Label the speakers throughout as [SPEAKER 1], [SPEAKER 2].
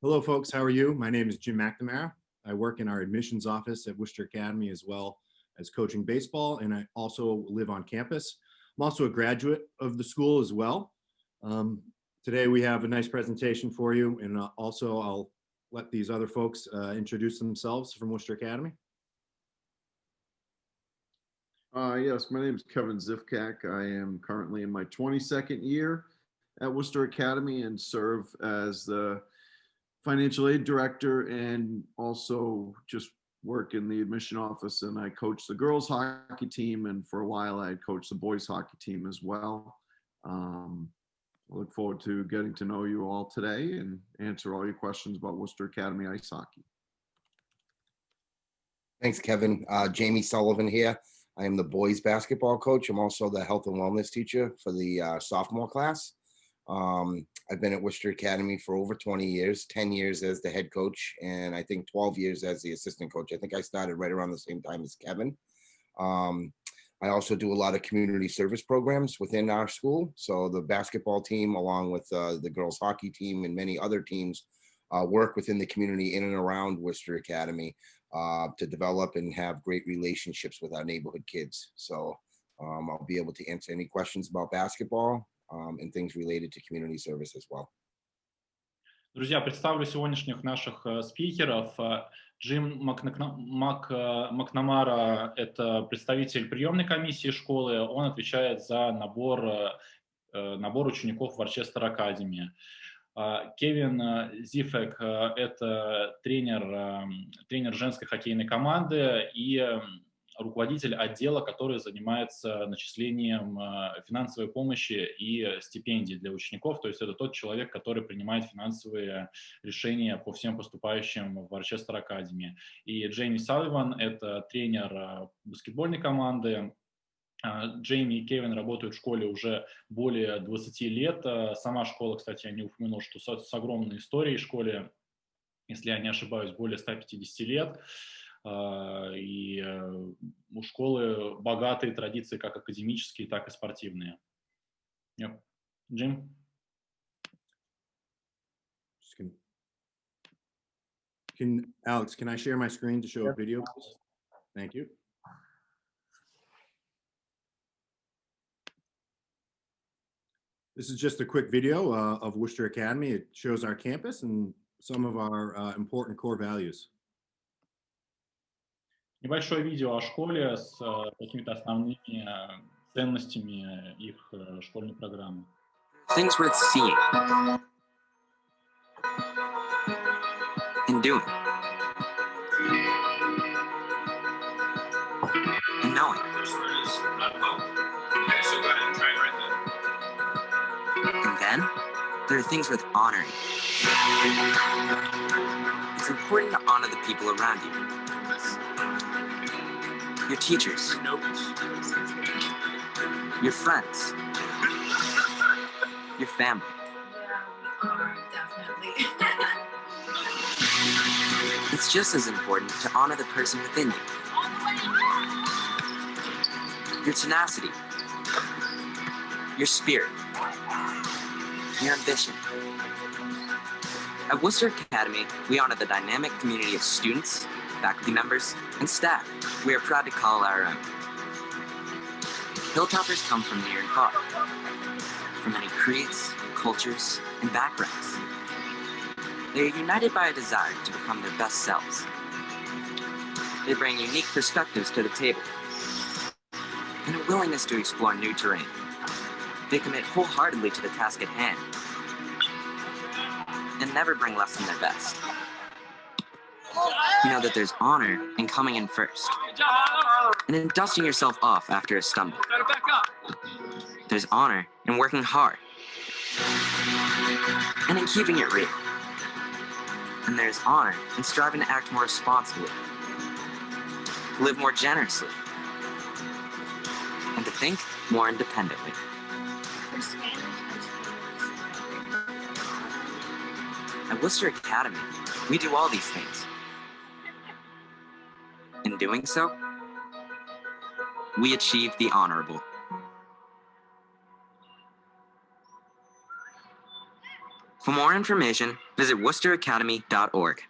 [SPEAKER 1] Hello, folks. How are you? My name is Jim McNamara. I work in our admissions office at Worcester Academy as well as coaching baseball, and I also live on campus. I'm also a graduate of the school as well. Today we have a nice presentation for you, and also I'll let these other folks introduce themselves from Worcester Academy.
[SPEAKER 2] Yes, my name is Kevin Zivkak. I am currently in my 22nd year at Worcester Academy and serve as the financial aid director and also just work in the admission office, and I coach the girls hockey team, and for a while I coached the boys hockey team as well. I look forward to getting to know you all today and answer all your questions about Worcester Academy ice hockey.
[SPEAKER 3] Thanks, Kevin. Jamie Sullivan here. I am the boys basketball coach. I'm also the health and wellness teacher for the sophomore class. I've been at Worcester Academy for over 20 years, 10 years as the head coach, and I think 12 years as the assistant coach. I think I started right around the same time as Kevin. I also do a lot of community service programs within our school. So the basketball team, along with the girls hockey team and many other teams, work within the community in and around Worcester Academy to develop and have great relationships with our neighborhood kids. So I'll be able to answer any questions about basketball and things related to community service as well.
[SPEAKER 4] Друзья, представлю сегодняшних наших спикеров. Джим Макнамара – это представитель приемной комиссии школы. Он отвечает за набор учеников в Worcester Academy. Кевин Зифек – это тренер женской хоккейной команды и руководитель отдела, который занимается начислением финансовой помощи и стипендий для учеников. То есть это тот человек, который принимает финансовые решения по всем поступающим в Worcester Academy. И Джейми Салливан – это тренер баскетбольной команды. Джейми и Кевин работают в школе уже более 20 лет. Сама школа, кстати, я не упомянул, что с огромной историей в школе, если я не ошибаюсь, более 150 лет. И у школы богатые традиции, как академические, так и спортивные. Джим?
[SPEAKER 1] Alex, can I share my screen to show a video, please? Thank you. This is just a quick video of Worcester Academy. It shows our campus and some of our important core values.
[SPEAKER 4] Небольшое видео о школе с какими-то основными ценностями их школьной программы.
[SPEAKER 5] Things worth seeing and doing and knowing. And then there are things worth honoring. It's important to honor the people around you. Your teachers, your friends, your family.
[SPEAKER 6] Yeah, definitely.
[SPEAKER 5] It's just as important to honor the person within you. Your tenacity, your spirit, your ambition. At Worcester Academy, we honor the dynamic community of students, faculty members, and staff we are proud to call our own. Hilltoppers come from near and far, from many creeds, cultures, and backgrounds. They are united by a desire to become their best selves. They bring unique perspectives to the table and a willingness to explore new terrain. They commit wholeheartedly to the task at hand and never bring less than their best. You know that there's honor in coming in first and in dusting yourself off after a stumble. There's honor in working hard and in keeping it real. And there's honor in striving to act more responsibly, to live more generously, and to think more independently. At Worcester Academy, we do all these things. In doing so, we achieve the honorable. For more information, visit worcesteracademy.org.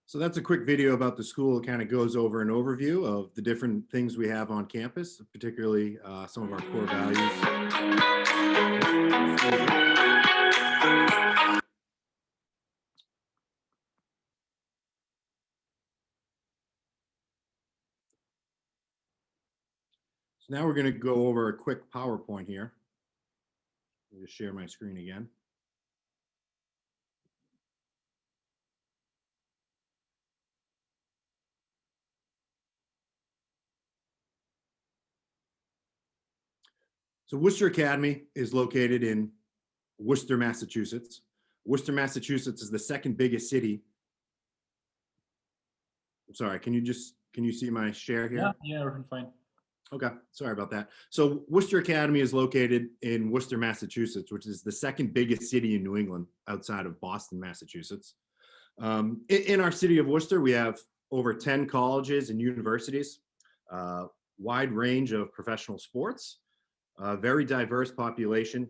[SPEAKER 1] So that's a quick video about the school. It kind of goes over an overview of the different things we have on campus, particularly some of our core values. So now we're going to go over a quick PowerPoint here. I'll just share my screen again. So Worcester Academy is located in Worcester, Massachusetts. Worcester, Massachusetts is the second biggest city. I'm sorry, can you see my share here?
[SPEAKER 4] Yeah, everything fine.
[SPEAKER 1] Okay, sorry about that. So Worcester Academy is located in Worcester, Massachusetts, which is the second biggest city in New England outside of Boston, Massachusetts. In our city of Worcester, we have over 10 colleges and universities, wide range of professional sports, very diverse population,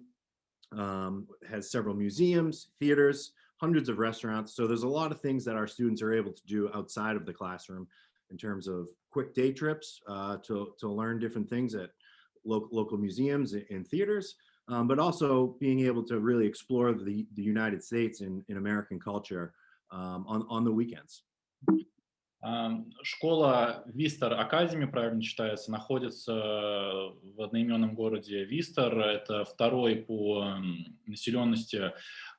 [SPEAKER 1] has several museums, theaters, hundreds of restaurants. So there's a lot of things that our students are able to do outside of the classroom in terms of quick day trips to learn different things at local museums and theaters, but also being able to really explore the United States and American culture on the weekends.
[SPEAKER 4] Школа Worcester Academy, правильно читается, находится в одноименном городе Worcester. Это второй по населенности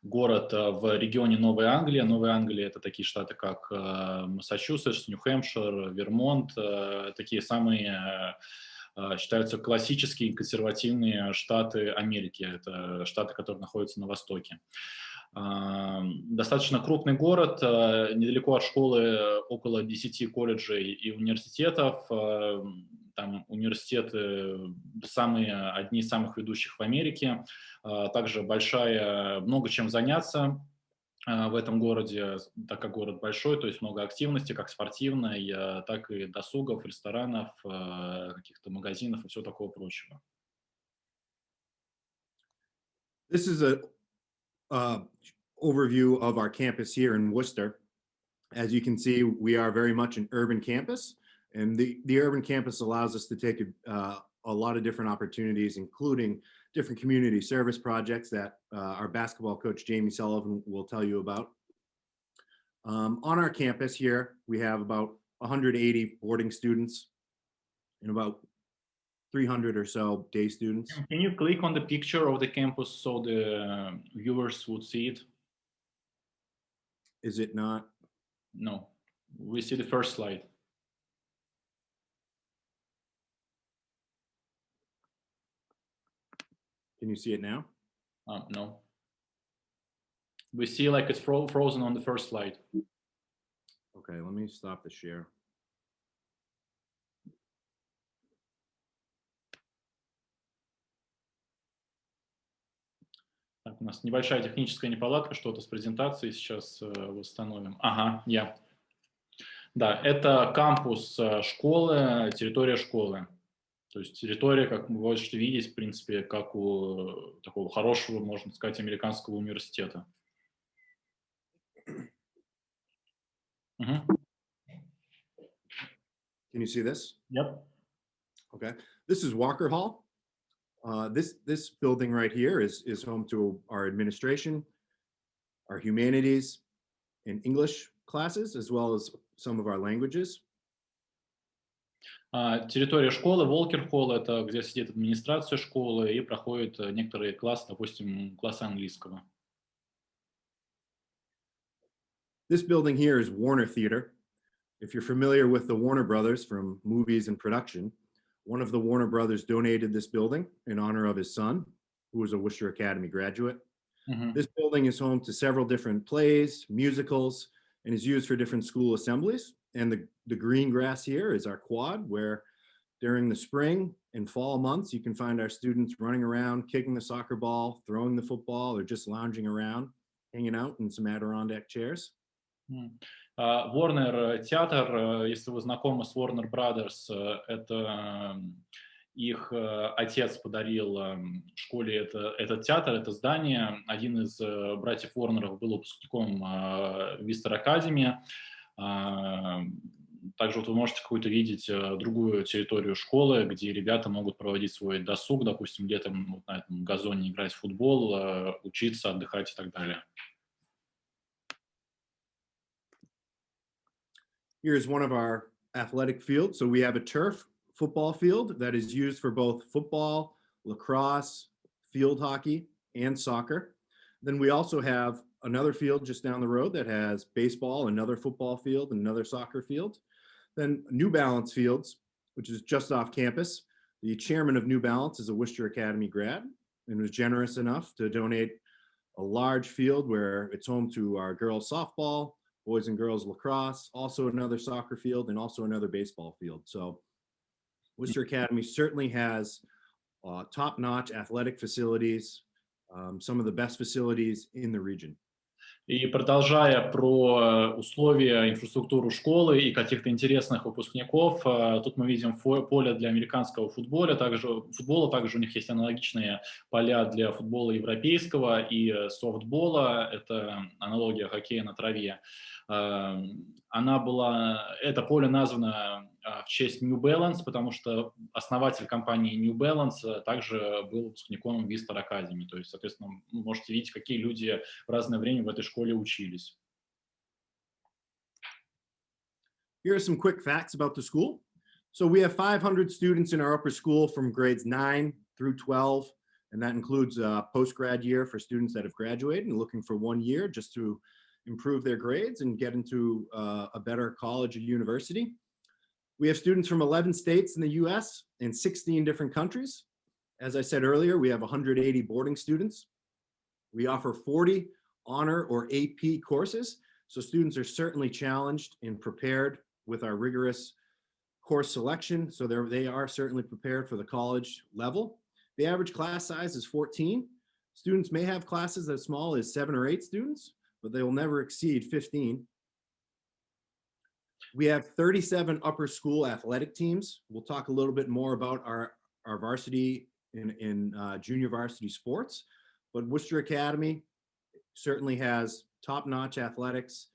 [SPEAKER 4] город в регионе Новой Англии. Новая Англия — это такие штаты, как Массачусетс, Нью-Хэмпшир, Вермонт. Такие самые, считаются, классические консервативные штаты Америки. Это штаты, которые находятся на востоке. Достаточно крупный город, недалеко от школы около 10 колледжей и университетов. Там университеты одни из самых ведущих в Америке. Также много чем заняться в этом городе, так как город большой, то есть много активности, как спортивной, так и досугов, ресторанов, каких-то магазинов и всего такого прочего.
[SPEAKER 1] This is a overview of our campus here in Worcester. As you can see, we are very much an urban campus, and the urban campus allows us to take a lot of different opportunities, including different community service projects that our basketball coach, Jamie Sullivan, will tell you about. On our campus here, we have about 180 boarding students and about 300 or so day students.
[SPEAKER 4] Can you click on the picture of the campus so the viewers would see it?
[SPEAKER 1] Is it not?
[SPEAKER 4] No, we see the first slide.
[SPEAKER 1] Can you see it now?
[SPEAKER 4] No. We see like it's frozen on the first slide.
[SPEAKER 1] Okay, let me stop the share.
[SPEAKER 4] Так, у нас небольшая техническая неполадка, что-то с презентацией сейчас восстановим. Ага, Да, это кампус школы, территория школы. То есть территория, как вы можете видеть, в принципе, как у такого хорошего, можно сказать, американского университета.
[SPEAKER 1] Can you see this?
[SPEAKER 4] Yep.
[SPEAKER 1] Okay, this is Walker Hall. This building right here is home to our administration, our humanities and English classes, as well as some of our languages.
[SPEAKER 4] Территория школы, Волкер-холл, это где сидит администрация школы и проходят некоторые классы, допустим, классы английского.
[SPEAKER 1] This building here is Warner Theater. If you're familiar with the Warner Brothers from movies and production, one of the Warner Brothers donated this building in honor of his son, who was a Worcester Academy graduate. This building is home to several different plays, musicals, and is used for different school assemblies. And the green grass here is our quad, where during the spring and fall months, you can find our students running around, kicking the soccer ball, throwing the football, or just lounging around, hanging out in some Adirondack chairs.
[SPEAKER 4] Warner театр, если вы знакомы с Warner Brothers, это Их отец подарил школе этот театр, это здание. Один из братьев Уорнеров был выпускником Worcester Academy. Также вот вы можете какую-то видеть другую территорию школы, где ребята могут проводить свой досуг, допустим, летом вот на этом газоне играть в футбол, учиться, отдыхать и так далее.
[SPEAKER 1] Here's one of our athletic fields. So we have a turf football field that is used for both football, lacrosse, field hockey, and soccer. Then we also have another field just down the road that has baseball, another football field, and another soccer field. Then New Balance Fields, which is just off campus. The chairman of New Balance is a Worcester Academy grad and was generous enough to donate a large field where it's home to our girls softball, boys and girls lacrosse, also another soccer field, and also another baseball field. So Worcester Academy certainly has top-notch athletic facilities, some of the best facilities in the region.
[SPEAKER 4] И продолжая про условия, инфраструктуру школы и каких-то интересных выпускников, тут мы видим поле для американского футбола, также у них есть аналогичные поля для футбола европейского и софтбола, это аналогия хоккея на траве. Это поле названо в честь New Balance, потому что основатель компании New Balance также был выпускником Worcester Academy. То есть, соответственно, вы можете видеть, какие люди в разное время в этой школе учились.
[SPEAKER 1] Here are some quick facts about the school. So we have 500 students in our upper school from grades 9 through 12, and that includes a post-grad year for students that have graduated and looking for 1 year just to improve their grades and get into a better college or university. We have students from 11 states in the US and 16 different countries. As I said earlier, we have 180 boarding students. We offer 40 honor or AP courses, so students are certainly challenged and prepared with our rigorous course selection, so they are certainly prepared for the college level. The average class size is 14. Students may have classes as small as 7 or 8 students, but they will never exceed 15. We have 37 upper school athletic teams. We'll talk a little bit more about our varsity and junior varsity sports, but Worcester Academy certainly has top-notch athletics,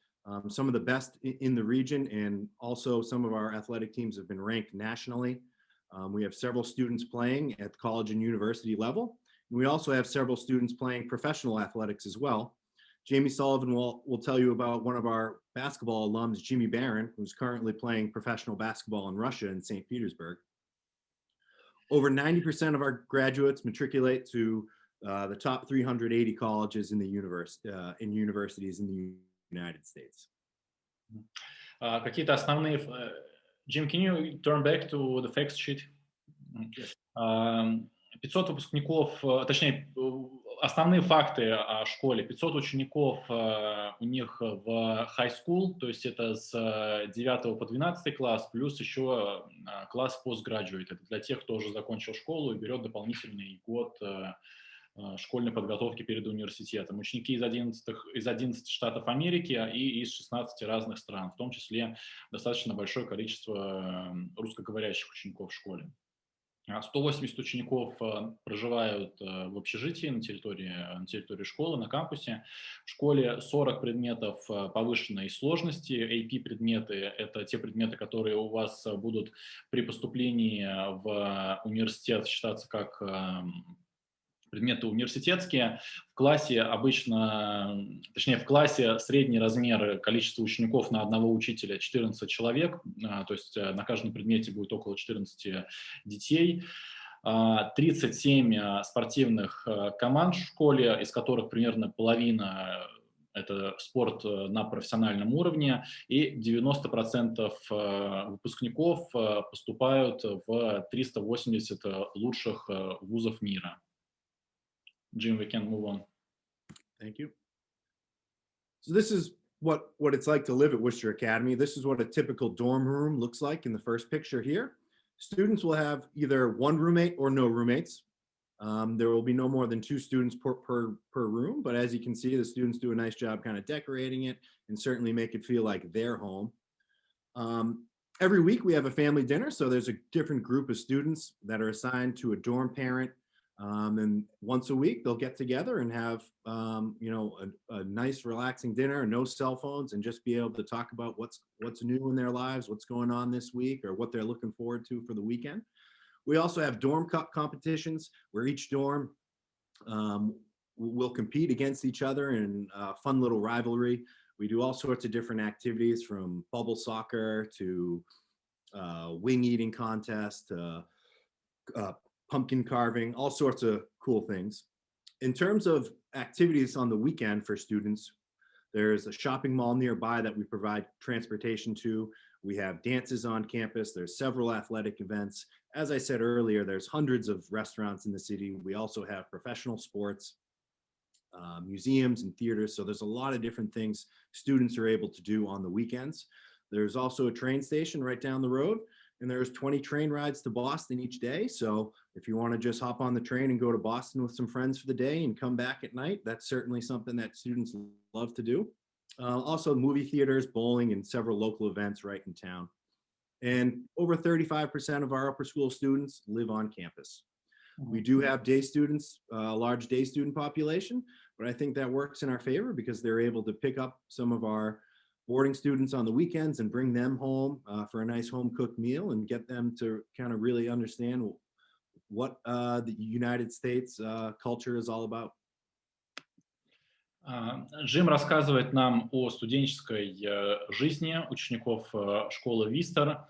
[SPEAKER 1] some of the best in the region, and also some of our athletic teams have been ranked nationally. We have several students playing at the college and university level. And we also have several students playing professional athletics as well. Jamie Sullivan will tell you about one of our basketball alums, Jimmy Barron, who's currently playing professional basketball in Russia in St. Petersburg. Over 90% of our graduates matriculate to the top 380 colleges in universities in the United States.
[SPEAKER 4] Какие-то основные... Jim, can you turn back to the facts sheet?
[SPEAKER 1] Yes.
[SPEAKER 4] 500 выпускников, точнее, основные факты о школе. 500 учеников у них в high school, то есть это с 9 по 12 класс, плюс еще класс postgraduate. Это для тех, кто уже закончил школу и берет дополнительный год школьной подготовки перед университетом. Ученики из 11 штатов Америки и из 16 разных стран, в том числе достаточно большое количество русскоговорящих учеников в школе. 180 учеников проживают в общежитии на территории школы, на кампусе. В школе 40 предметов повышенной сложности. AP-предметы – это те предметы, которые у вас будут при поступлении в университет считаться как предметы университетские. В классе в классе средний размер количества учеников на одного учителя 14 человек, то есть на каждом предмете будет около 14 детей. 37 спортивных команд в школе, из которых примерно половина – это спорт на профессиональном уровне, и 90% выпускников поступают в 380 лучших вузов мира. Jim, we can move on.
[SPEAKER 1] Thank you. So this is what it's like to live at Worcester Academy. This is what a typical dorm room looks like in the first picture here. Students will have either one roommate or no roommates. There will be no more than 2 students per room, but as you can see, the students do a nice job kind of decorating it and certainly make it feel like their home. Every week we have a family dinner. So there's a different group of students that are assigned to a dorm parent. And once a week they'll get together and have, a nice relaxing dinner, no cell phones, and just be able to talk about what's new in their lives, what's going on this week, or what they're looking forward to for the weekend. We also have dorm cup competitions where each dorm will compete against each other in a fun little rivalry. We do all sorts of different activities, from bubble soccer to wing eating contest to pumpkin carving, all sorts of cool things. In terms of activities on the weekend for students, there's a shopping mall nearby that we provide transportation to. We have dances on campus. There's several athletic events. As I said earlier, there's hundreds of restaurants in the city. We also have professional sports, museums and theaters. So there's a lot of different things students are able to do on the weekends. There's also a train station right down the road, and there's 20 train rides to Boston each day. So if you want to just hop on the train and go to Boston with some friends for the day and come back at night, that's certainly something that students love to do. Also movie theaters, bowling, and several local events right in town. And over 35% of our upper school students live on campus. We do have day students, a large day student population, but I think that works in our favor because they're able to pick up some of our boarding students on the weekends and bring them home for a nice home cooked meal and get them to kind of really understand what the United States culture is all about.
[SPEAKER 4] Джим рассказывает нам о студенческой жизни учеников школы Вистер.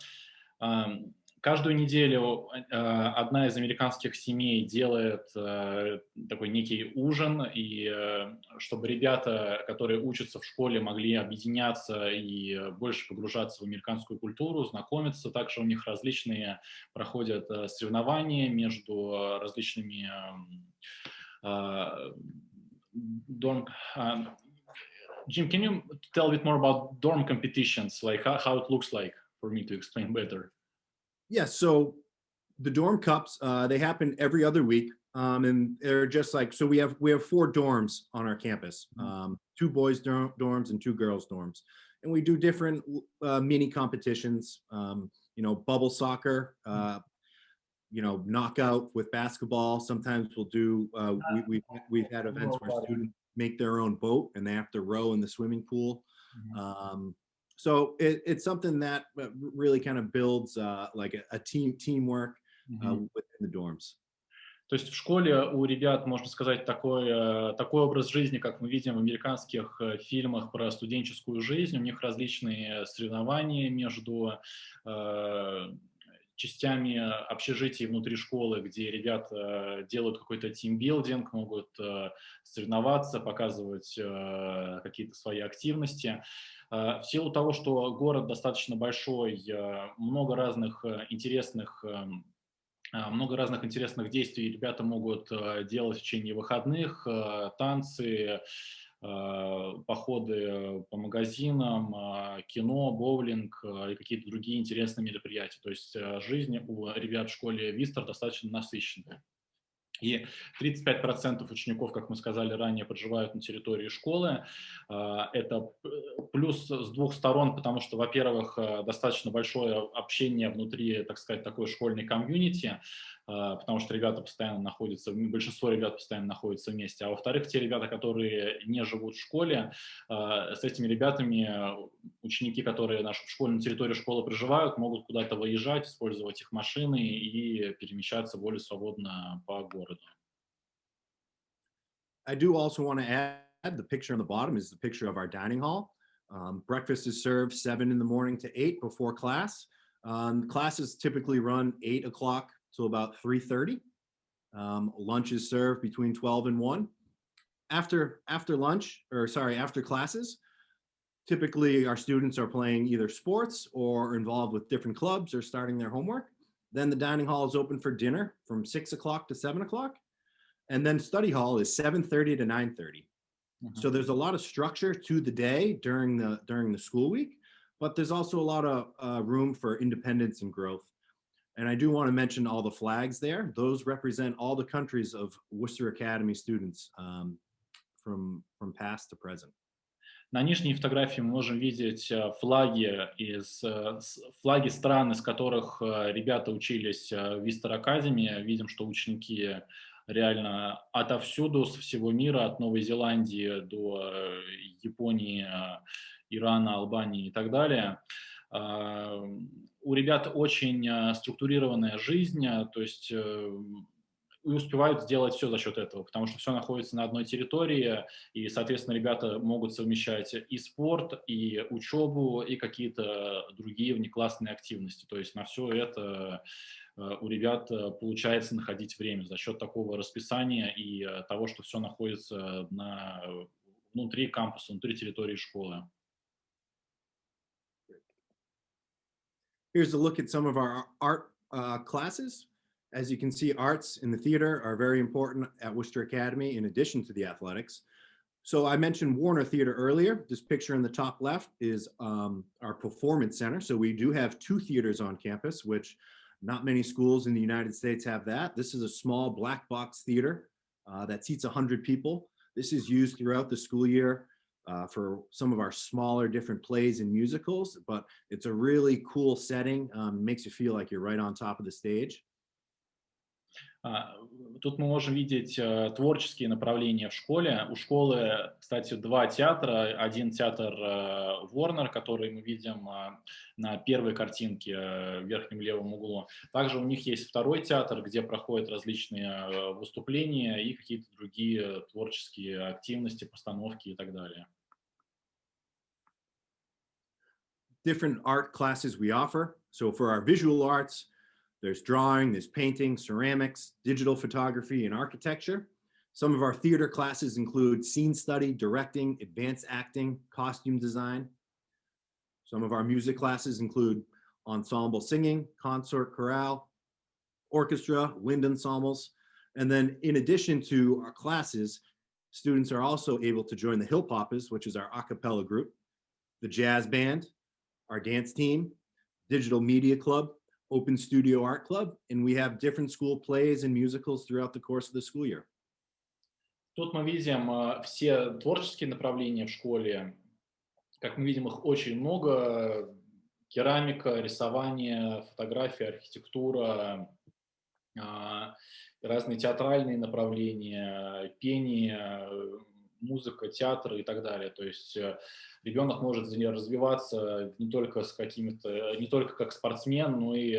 [SPEAKER 4] Каждую неделю одна из американских семей делает такой некий ужин, и чтобы ребята, которые учатся в школе, могли объединяться и больше погружаться в американскую культуру, знакомиться. Также у них различные проходят соревнования между различными dorm. Jim, can you tell a bit more about dorm competitions, like how it looks like, for me to explain better?
[SPEAKER 1] Yes, so the dorm cups, they happen every other week, and they're just like, so we have 4 dorms on our campus, 2 boys dorms and 2 girls dorms, and we do different mini competitions, bubble soccer, knockout with basketball. Sometimes we'll do, we've had events where students make their own boat and they have to row in the swimming pool. So it's something that really kind of builds like a teamwork within the dorms.
[SPEAKER 4] То есть в школе у ребят, можно сказать, такой образ жизни, как мы видим в американских фильмах про студенческую жизнь. У них различные соревнования между частями общежитий внутри школы, где ребята делают какой-то тимбилдинг, могут соревноваться, показывать какие-то свои активности. В силу того, что город достаточно большой, много разных интересных действий ребята могут делать в течение выходных, танцы, походы по магазинам, кино, боулинг и какие-то другие интересные мероприятия. То есть жизнь у ребят в школе Вистер достаточно насыщенная. И 35% учеников, как мы сказали ранее, проживают на территории школы. Это плюс с 2 сторон, потому что, во-первых, достаточно большое общение внутри, так сказать, такой школьной комьюнити, потому что ребята постоянно находятся, большинство ребят постоянно находятся вместе. А во-вторых, те ребята, которые не живут в школе, с этими ребятами ученики, которые на школьной территории школы проживают, могут куда-то выезжать, использовать их машины и перемещаться более свободно по городу.
[SPEAKER 1] I do also want to add, the picture on the bottom is the picture of our dining hall. Breakfast is served 7 in the morning to 8 before class. Classes typically run 8 o'clock till about 3:30. Lunch is served between 12 and 1. After classes, typically our students are playing either sports or involved with different clubs or starting their homework. Then the dining hall is open for dinner from 6 o'clock to 7 o'clock. And then study hall is 7:30 to 9:30. So there's a lot of structure to the day during the school week, but there's also a lot of room for independence and growth. And I do want to mention all the flags there. Those represent all the countries of Worcester Academy students from past to present.
[SPEAKER 4] На нижней фотографии мы можем видеть флаги стран, из которых ребята учились в Worcester Academy. Видим, что ученики реально отовсюду, с всего мира, от Новой Зеландии до Японии, Ирана, Албании и так далее. У ребят очень структурированная жизнь, то есть и успевают сделать все за счет этого, потому что все находится на одной территории, и, соответственно, ребята могут совмещать и спорт, и учебу, и какие-то другие внеклассные активности. То есть на все это у ребят получается находить время за счет такого расписания и того, что все находится внутри кампуса, внутри территории школы.
[SPEAKER 1] Here's a look at some of our art classes. As you can see, arts in the theater are very important at Worcester Academy in addition to the athletics. So I mentioned Warner Theater earlier. This picture in the top left is our performance center. So we do have 2 theaters on campus, which not many schools in the United States have that. This is a small black box theater that seats 100 people. This is used throughout the school year for some of our smaller different plays and musicals, but it's a really cool setting. Makes you feel like you're right on top of the stage.
[SPEAKER 4] Тут мы можем видеть творческие направления в школе. У школы, кстати, 2 театра. Один театр Warner, который мы видим на первой картинке в верхнем левом углу. Также у них есть второй театр, где проходят различные выступления и какие-то другие творческие активности, постановки и так далее.
[SPEAKER 1] Different art classes we offer. So for our visual arts, there's drawing, there's painting, ceramics, digital photography, and architecture. Some of our theater classes include scene study, directing, advanced acting, costume design. Some of our music classes include ensemble singing, consort chorale, orchestra, wind ensembles. And then in addition to our classes, students are also able to join the Hill Poppers, which is our a cappella group, the jazz band, our dance team, digital media club, Open Studio Art Club, and we have different school plays and musicals throughout the course of the school year.
[SPEAKER 4] Тут мы видим все творческие направления в школе. Как мы видим, их очень много. Керамика, рисование, фотография, архитектура, разные театральные направления, пение, музыка, театр и так далее. То есть ребенок может развиваться не только как спортсмен, но и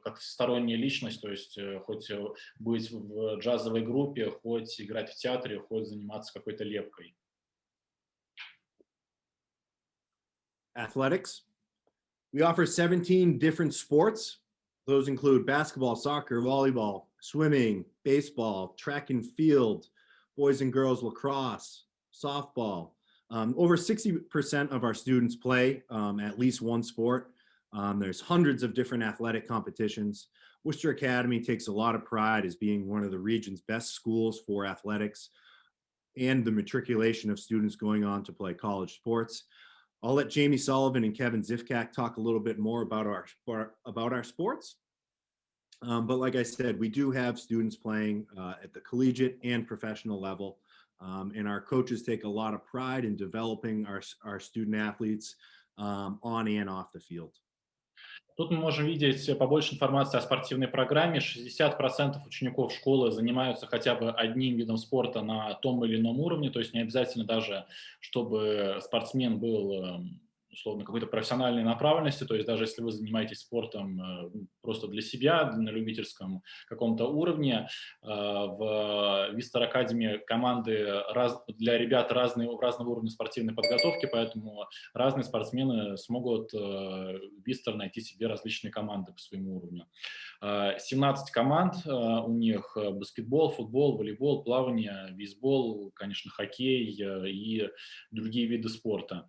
[SPEAKER 4] как всесторонняя личность, то есть хоть быть в джазовой группе, хоть играть в театре, хоть заниматься какой-то лепкой.
[SPEAKER 1] Athletics. We offer 17 different sports. Those include basketball, soccer, volleyball, swimming, baseball, track and field, boys and girls lacrosse, softball. Over 60% of our students play at least one sport. There's hundreds of different athletic competitions. Worcester Academy takes a lot of pride as being one of the region's best schools for athletics and the matriculation of students going on to play college sports. I'll let Jamie Sullivan and Kevin Zifkak talk a little bit more about our sports. But like I said, we do have students playing at the collegiate and professional level. And our coaches take a lot of pride in developing our student athletes on and off the field.
[SPEAKER 4] Тут мы можем видеть побольше информации о спортивной программе. 60% учеников школы занимаются хотя бы одним видом спорта на том или ином уровне, то есть не обязательно даже, чтобы спортсмен был условно какой-то профессиональной направленности, то есть даже если вы занимаетесь спортом просто для себя, на любительском каком-то уровне, в Worcester Academy команды для ребят разного уровня спортивной подготовки, поэтому разные спортсмены смогут в Worcester найти себе различные команды по своему уровню. 17 команд у них: баскетбол, футбол, волейбол, плавание, бейсбол, конечно, хоккей и другие виды спорта.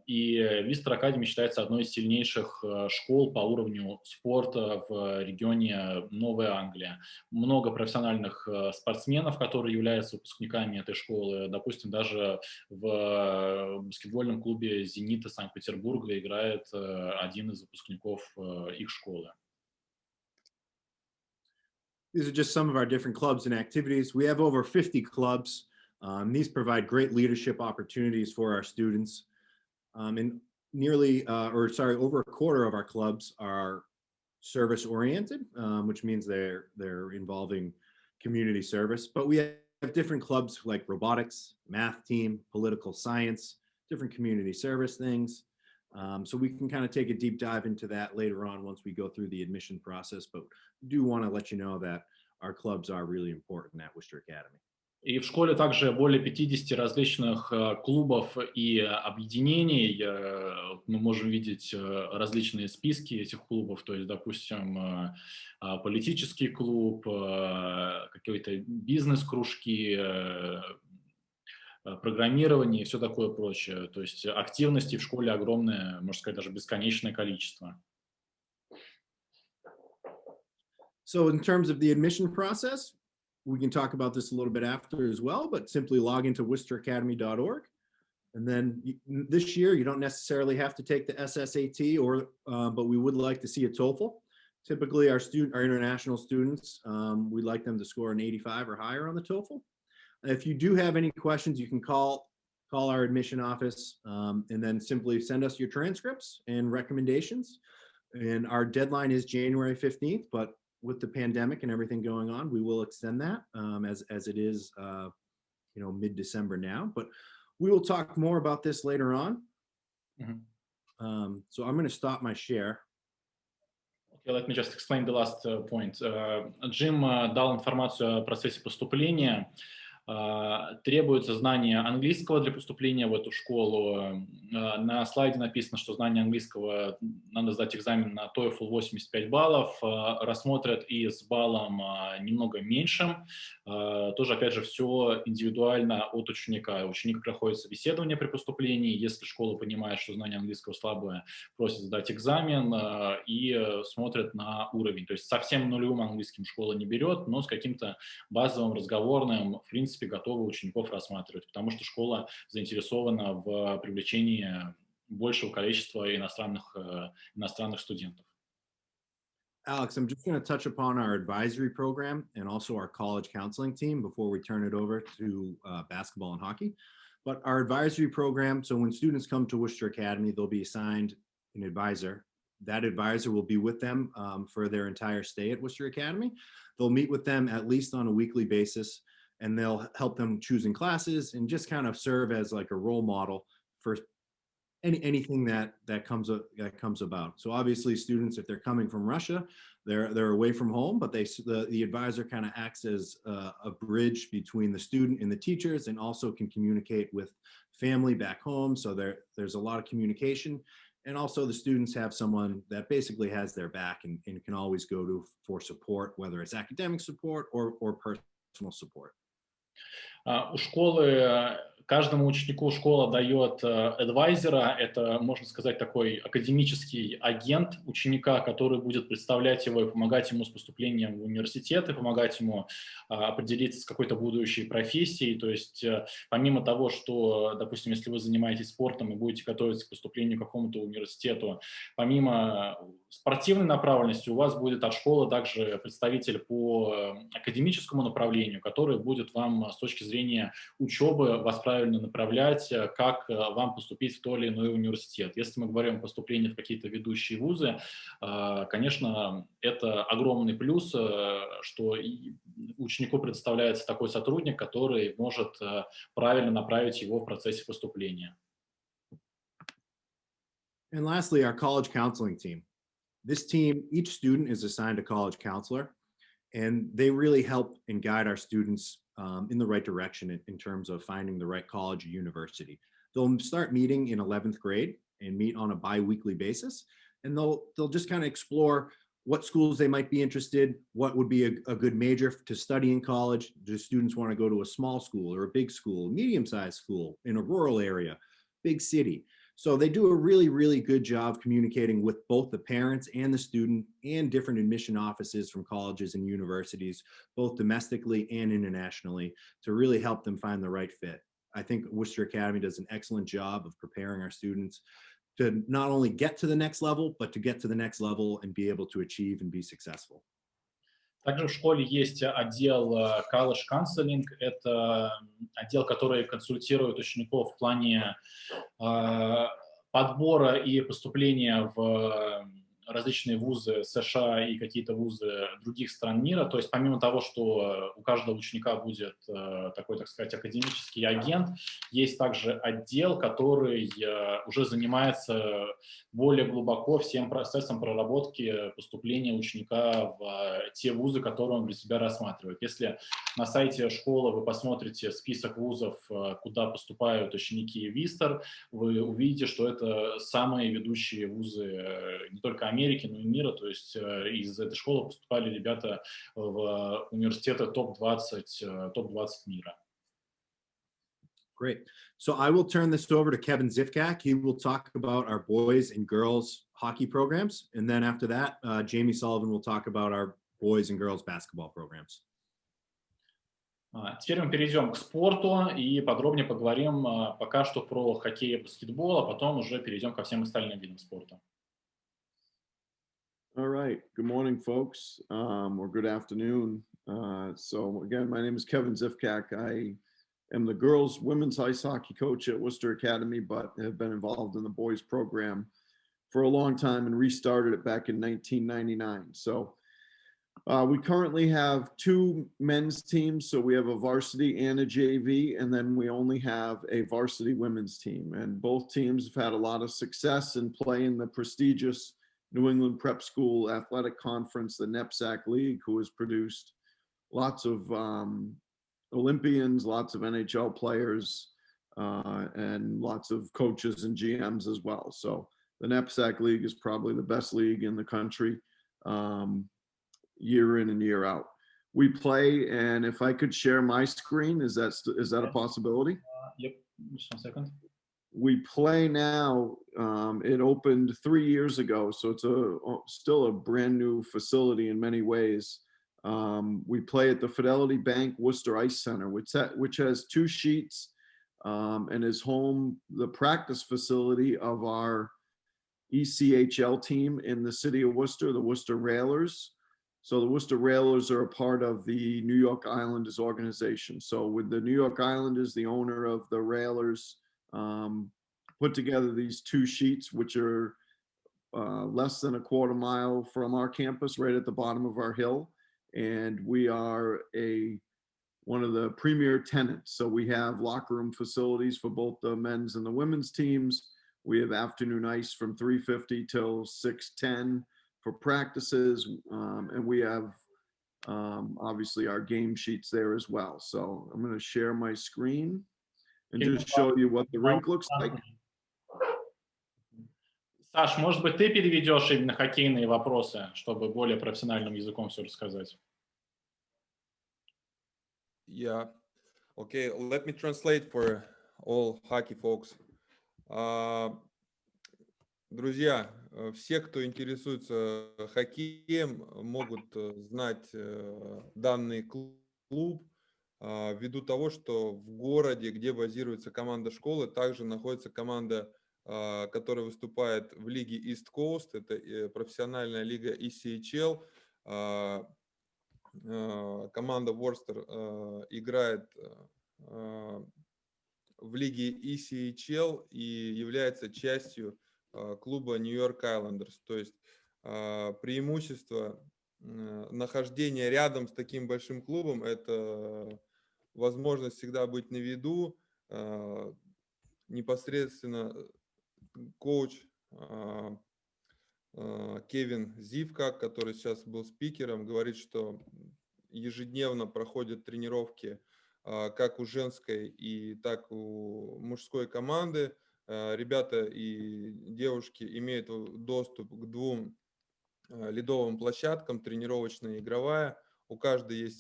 [SPEAKER 4] И Worcester Academy считается одной из сильнейших школ по уровню спорта в регионе Новая Англия. Много профессиональных спортсменов, которые являются выпускниками этой школы. Допустим, даже в баскетбольном клубе «Зенита» Санкт-Петербурга играет один из выпускников их школы.
[SPEAKER 1] These are just some of our different clubs and activities. We have over 50 clubs These provide great leadership opportunities for our students. And over a quarter of our clubs are service oriented, which means they're involving community service. But we have different clubs like robotics, math team, political science, different community service things. So we can kind of take a deep dive into that later on once we go through the admission process. But we do want to let you know that our clubs are really important at Worcester Academy.
[SPEAKER 4] И в школе также более 50 различных клубов и объединений. Мы можем видеть различные списки этих клубов, то есть, допустим, политический клуб, какие-то бизнес-кружки, программирование и все такое прочее. То есть активностей в школе огромное, можно сказать, даже бесконечное количество.
[SPEAKER 1] So in terms of the admission process, we can talk about this a little bit after as well, but simply log into worcesteracademy.org. And then this year, you don't necessarily have to take the SSAT, but we would like to see a TOEFL. Typically, our international students, we'd like them to score an 85 or higher on the TOEFL. If you do have any questions, you can call our admission office and then simply send us your transcripts and recommendations. And our deadline is January 15th, but with the pandemic and everything going on, we will extend that as it is, mid-December now. But we will talk more about this later on. So I'm going to stop my share.
[SPEAKER 4] Okay, let me just explain the last point. Джим дал информацию о процессе поступления. Требуется знание английского для поступления в эту школу. На слайде написано, что знание английского надо сдать экзамен на TOEFL 85 баллов. Рассмотрят и с баллом немного меньшим. Тоже, опять же, все индивидуально от ученика. Ученик проходит собеседование при поступлении. Если школа понимает, что знание английского слабое, просит сдать экзамен и смотрят на уровень. То есть совсем нулевым английским школа не берет, но с каким-то базовым разговорным, в принципе, готовы учеников рассматривать, потому что школа заинтересована в привлечении большего количества иностранных студентов.
[SPEAKER 1] Alex, I'm just going to touch upon our advisory program and also our college counseling team before we turn it over to basketball and hockey. But our advisory program, so when students come to Worcester Academy, they'll be assigned an advisor. That advisor will be with them for their entire stay at Worcester Academy. They'll meet with them at least on a weekly basis, and they'll help them choosing classes and just kind of serve as like a role model for anything that comes about. So obviously students, if they're coming from Russia, they're away from home, but the advisor kind of acts as a bridge between the student and the teachers, and also can communicate with family back home. So there's a lot of communication, and also the students have someone that basically has their back and can always go to for support, whether it's academic support or personal support.
[SPEAKER 4] У школы, каждому ученику школа дает адвайзера, это, можно сказать, такой академический агент ученика, который будет представлять его и помогать ему с поступлением в университет, и помогать ему определиться с какой-то будущей профессией. То есть помимо того, что, допустим, если вы занимаетесь спортом и будете готовиться к поступлению к какому-то университету, помимо спортивной направленности у вас будет от школы также представитель по академическому направлению, который будет вам с точки зрения учебы вас правильно направлять, как вам поступить в тот или иной университет. Если мы говорим о поступлении в какие-то ведущие вузы, конечно, это огромный плюс, что ученику предоставляется такой сотрудник, который может правильно направить его в процессе поступления.
[SPEAKER 1] And lastly, our college counseling team. This team, each student is assigned a college counselor, and they really help and guide our students in the right direction in terms of finding the right college or university. They'll start meeting in 11th grade and meet on a bi-weekly basis, and they'll just kind of explore what schools they might be interested, what would be a good major to study in college. Do students want to go to a small school or a big school, medium-sized school in a rural area, big city? So they do a really, really good job communicating with both the parents and the student and different admission offices from colleges and universities, both domestically and internationally, to really help them find the right fit. I think Worcester Academy does an excellent job of preparing our students to not only get to the next level, but to get to the next level and be able to achieve and be successful.
[SPEAKER 4] Также в школе есть отдел college counseling. Это отдел, который консультирует учеников в плане подбора и поступления в различные вузы США и какие-то вузы других стран мира. То есть помимо того, что у каждого ученика будет такой, так сказать, академический агент, есть также отдел, который уже занимается более глубоко всем процессом проработки поступления ученика в те вузы, которые он для себя рассматривает. Если на сайте школы вы посмотрите список вузов, куда поступают ученики Worcester, вы увидите, что это самые ведущие вузы не только Америки, но и мира. То есть из этой школы поступали ребята в университеты топ-20 мира.
[SPEAKER 1] Great. So I will turn this over to Kevin Zifkak. He will talk about our boys and girls hockey programs. And then after that, Jamie Sullivan will talk about our boys and girls basketball programs.
[SPEAKER 4] Теперь мы перейдем к спорту и подробнее поговорим пока что про хоккей и баскетбол, а потом уже перейдем ко всем остальным видам спорта.
[SPEAKER 2] All right. Good morning, folks, or good afternoon. So again, my name is Kevin Zifkak. I am the girls' women's ice hockey coach at Worcester Academy, but have been involved in the boys program for a long time and restarted it back in 1999. So we currently have two men's teams. So we have a varsity and a JV, and then we only have a varsity women's team. And both teams have had a lot of success in playing the prestigious New England Prep School Athletic Conference, the NEPSAC League, who has produced lots of Olympians, lots of NHL players, and lots of coaches and GMs as well. So the NEPSAC League is probably the best league in the country, year in and year out. We play, and if I could share my screen, is that a possibility?
[SPEAKER 4] Yep, just 1 second.
[SPEAKER 2] We play now. It opened 3 years ago, so it's still a brand new facility in many ways. We play at the Fidelity Bank Worcester Ice Center, which has 2 sheets and is home, the practice facility of our ECHL team in the city of Worcester, the Worcester Railers. So the Worcester Railers are a part of the New York Islanders organization. So with the New York Islanders, the owner of the Railers, put together these 2 sheets, which are less than a quarter mile from our campus, right at the bottom of our hill. And we are one of the premier tenants. So we have locker room facilities for both the men's and the women's teams. We have afternoon ice from 3:50 till 6:10 for practices. And we have obviously our game sheets there as well. So I'm going to share my screen and just show you what the rink looks like.
[SPEAKER 4] Саш, может быть, ты переведешь именно хоккейные вопросы, чтобы более профессиональным языком все рассказать?
[SPEAKER 7] Yeah. Okay, let me translate for all hockey folks. Друзья, все, кто интересуется хоккеем, могут знать данный клуб ввиду того, что в городе, где базируется команда школы, также находится команда, которая выступает в лиге East Coast, это профессиональная лига ECHL. Команда Worcester играет в лиге ECHL и является частью клуба New York Islanders. То есть преимущество нахождения рядом с таким большим клубом – это возможность всегда быть на виду. Непосредственно коуч Кевин Зивкак, который сейчас был спикером, говорит, что ежедневно проходят тренировки как у женской и так у мужской команды. Ребята и девушки имеют доступ к 2 ледовым площадкам, тренировочная и игровая. У каждой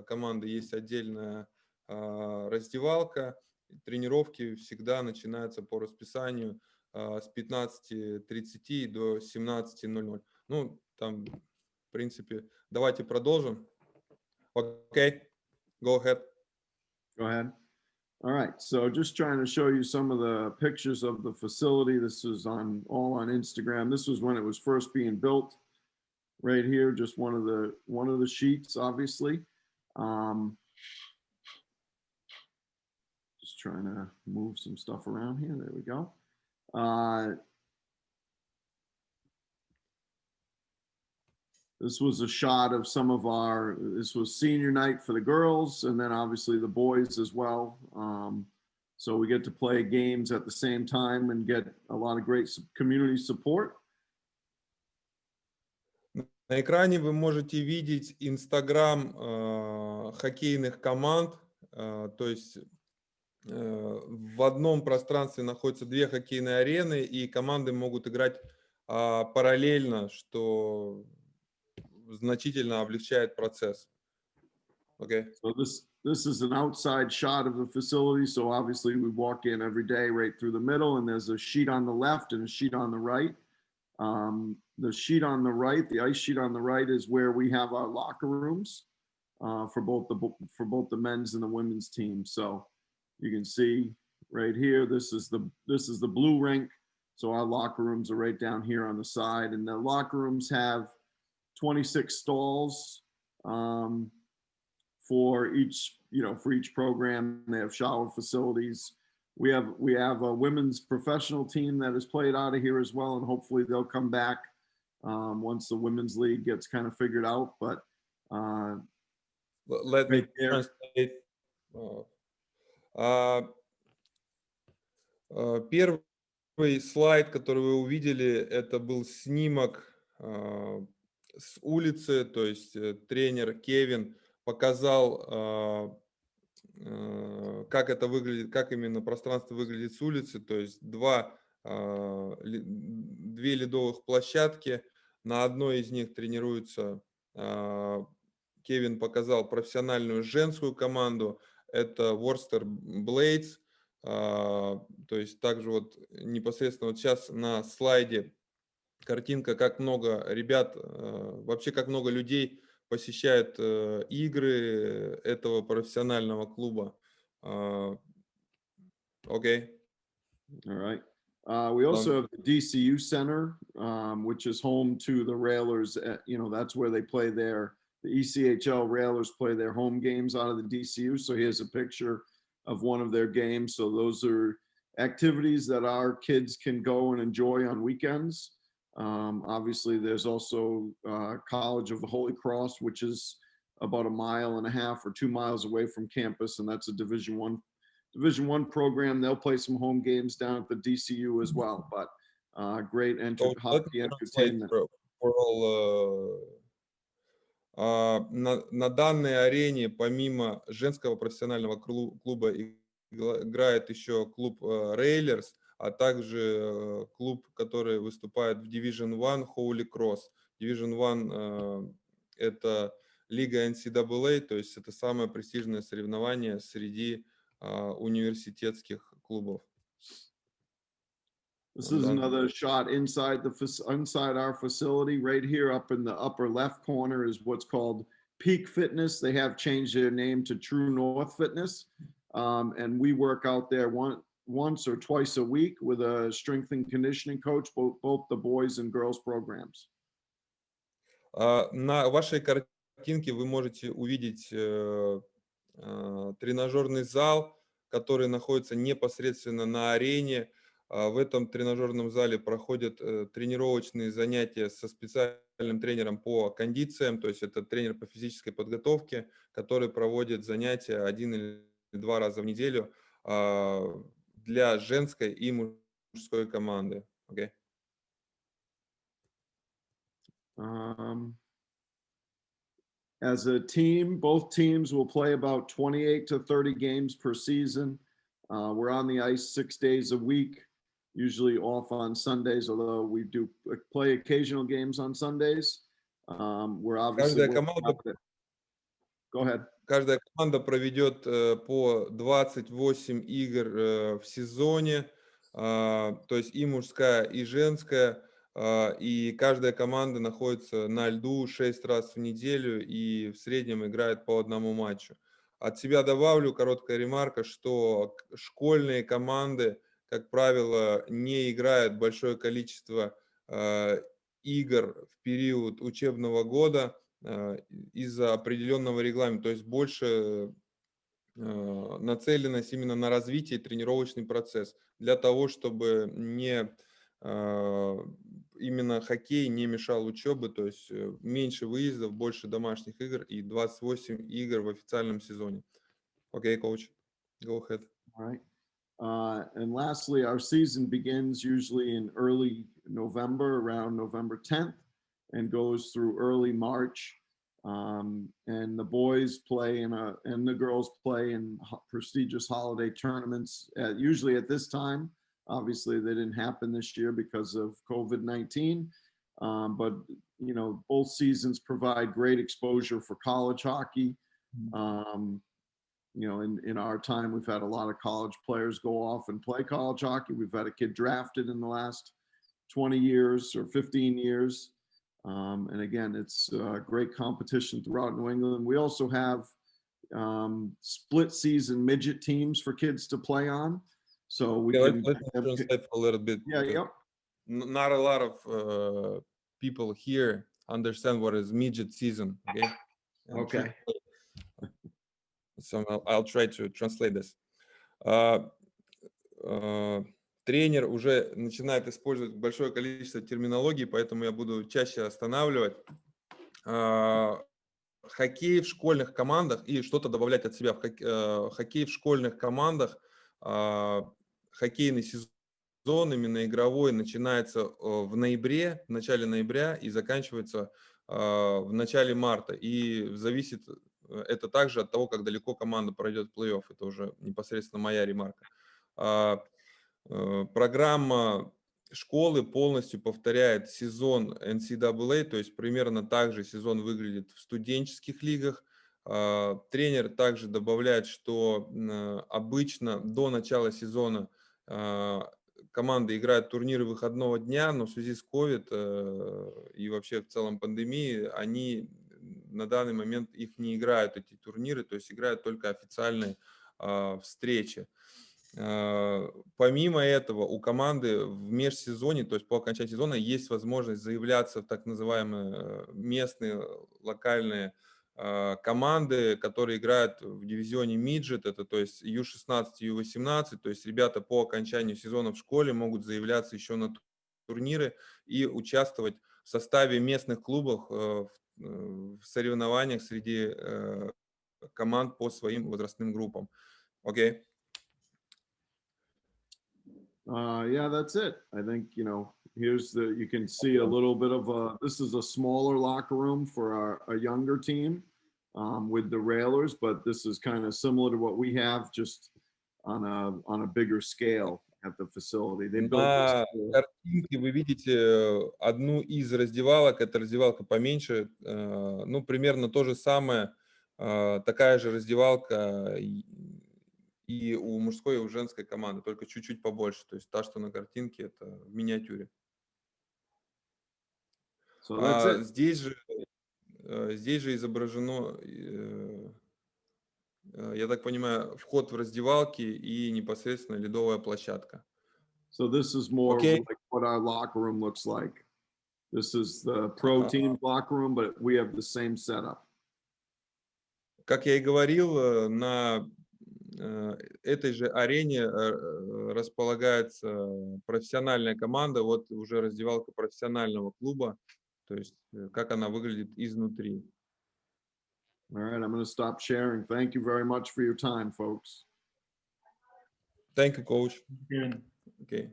[SPEAKER 7] команды есть отдельная раздевалка. Тренировки всегда начинаются по расписанию с 15:30 до 17:00. Ну, там, в принципе, давайте продолжим. Okay, go ahead.
[SPEAKER 2] Go ahead. All right, so just trying to show you some of the pictures of the facility. This is all on Instagram. This was when it was first being built. right here, just one of the sheets, obviously. Just trying to move some stuff around here. There we go. This was a shot of this was senior night for the girls, and then obviously the boys as well. So we get to play games at the same time and get a lot of great community support.
[SPEAKER 7] На экране вы можете видеть Инстаграм хоккейных команд, то есть в одном пространстве находятся две хоккейные арены, и команды могут играть параллельно, что значительно облегчает процесс. Okay.
[SPEAKER 2] So this is an outside shot of the facility. So obviously we walk in every day right through the middle, and there's a sheet on the left and a sheet on the right. The sheet on the right, the ice sheet on the right, is where we have our locker rooms for both the men's and the women's team. So you can see right here, this is the blue rink. So our locker rooms are right down here on the side, and the locker rooms have 26 stalls for each program. They have shower facilities. We have a women's professional team that has played out of here as well, and hopefully they'll come back once the women's league gets kind of figured out. But
[SPEAKER 7] let me translate. Первый слайд, который вы увидели, это был снимок с улицы, то есть тренер Кевин показал, как это выглядит, как именно пространство выглядит с улицы, то есть две ледовых площадки, на одной из них тренируется, Кевин показал профессиональную женскую команду, это Worcester Blades, то есть также вот непосредственно вот сейчас на слайде картинка, как много ребят, вообще как много людей посещают игры этого профессионального клуба. Okay.
[SPEAKER 2] All right. We also have the DCU Center, which is home to the Railers. That's where they play the ECHL Railers play their home games out of the DCU. So here's a picture of one of their games. So those are activities that our kids can go and enjoy on weekends. Obviously, there's also College of the Holy Cross, which is about 1.5 miles or 2 miles away from campus, and that's a Division One program. They'll play some home games down at the DCU as well. But great hockey entertainment.
[SPEAKER 7] На данной арене помимо женского профессионального клуба играет еще клуб Railers, а также клуб, который выступает в Division One, Holy Cross. Division One это лига NCAA, то есть это самое престижное соревнование среди университетских клубов.
[SPEAKER 2] This is another shot inside our facility. Right here up in the upper left corner is what's called Peak Fitness. They have changed their name to True North Fitness. And we work out there once or twice a week with a strength and conditioning coach, both the boys and girls programs.
[SPEAKER 7] На вашей картинке вы можете увидеть тренажерный зал, который находится непосредственно на арене. В этом тренажерном зале проходят тренировочные занятия со специальным тренером по кондициям, то есть это тренер по физической подготовке, который проводит занятия 1 или 2 раза в неделю для женской и мужской команды. Okay.
[SPEAKER 2] As a team, both teams will play about 28 to 30 games per season. We're on the ice 6 days a week, usually off on Sundays, although we do play occasional games on Sundays. We're obviously Go ahead.
[SPEAKER 7] Каждая команда проведет по 28 игр в сезоне, то есть и мужская, и женская, и каждая команда находится на льду 6 раз в неделю и в среднем играет по 1 матчу. От себя добавлю короткая ремарка, что школьные команды, как правило, не играют большое количество игр в период учебного года из-за определенного регламента, то есть больше нацеленность именно на развитие и тренировочный процесс, для того, чтобы именно хоккей не мешал учебе, то есть меньше выездов, больше домашних игр и 28 игр в официальном сезоне. Окей, coach, go ahead.
[SPEAKER 2] All right. And lastly, our season begins usually in early November, around November 10th, and goes through early March. And the boys play and the girls play in prestigious holiday tournaments, usually at this time. Obviously, they didn't happen this year because of COVID-19. But, you know, both seasons provide great exposure for college hockey. You know, in our time, we've had a lot of college players go off and play college hockey. We've had a kid drafted in the last 20 years or 15 years. And again, it's great competition throughout New England. We also have split season midget teams for kids to play on. So we can
[SPEAKER 7] Let's translate a little bit.
[SPEAKER 2] Yeah, yep.
[SPEAKER 7] Not a lot of people here understand what is midget season. Okay.
[SPEAKER 2] Okay.
[SPEAKER 7] So I'll try to translate this. Тренер уже начинает использовать большое количество терминологии, поэтому я буду чаще останавливать. Хоккей в школьных командах и что-то добавлять от себя. Хоккей в школьных командах, хоккейный сезон, именно игровой, начинается в ноябре, в начале ноября и заканчивается в начале марта. И зависит это также от того, как далеко команда пройдет в плей-офф. Это уже непосредственно моя ремарка. Программа школы полностью повторяет сезон NCAA, то есть примерно так же сезон выглядит в студенческих лигах. Тренер также добавляет, что обычно до начала сезона команды играют турниры выходного дня, но в связи с COVID и вообще в целом пандемией, они на данный момент их не играют, эти турниры, то есть играют только официальные встречи. Помимо этого, у команды в межсезонье, то есть по окончании сезона, есть возможность заявляться в так называемые местные локальные команды, которые играют в дивизионе миджет, это то есть U16, U18, то есть ребята по окончанию сезона в школе могут заявляться еще на турниры и участвовать в составе местных клубов в соревнованиях среди команд по своим возрастным группам. Окей.
[SPEAKER 2] Yeah, that's it. I think, you know, you can see a little bit of this is a smaller locker room for a younger team with the railers, but this is kind of similar to what we have, just on a bigger scale at the facility. They built
[SPEAKER 7] На
[SPEAKER 2] this
[SPEAKER 7] картинке вы видите одну из раздевалок, это раздевалка поменьше, ну, примерно то же самое, такая же раздевалка и у мужской, и у женской команды, только чуть-чуть побольше. То есть та, что на картинке, это в миниатюре.
[SPEAKER 2] So that's it.
[SPEAKER 7] Здесь же изображено, я так понимаю, вход в раздевалки и непосредственно ледовая площадка.
[SPEAKER 2] So this is more like what our locker room looks like. This is the pro team locker room, but we have the same setup.
[SPEAKER 7] Как я и говорил, на этой же арене располагается профессиональная команда, вот уже раздевалка профессионального клуба, то есть как она выглядит изнутри.
[SPEAKER 2] All right, I'm going to stop sharing. Thank you very much for your time, folks.
[SPEAKER 7] Thank you, coach. Okay.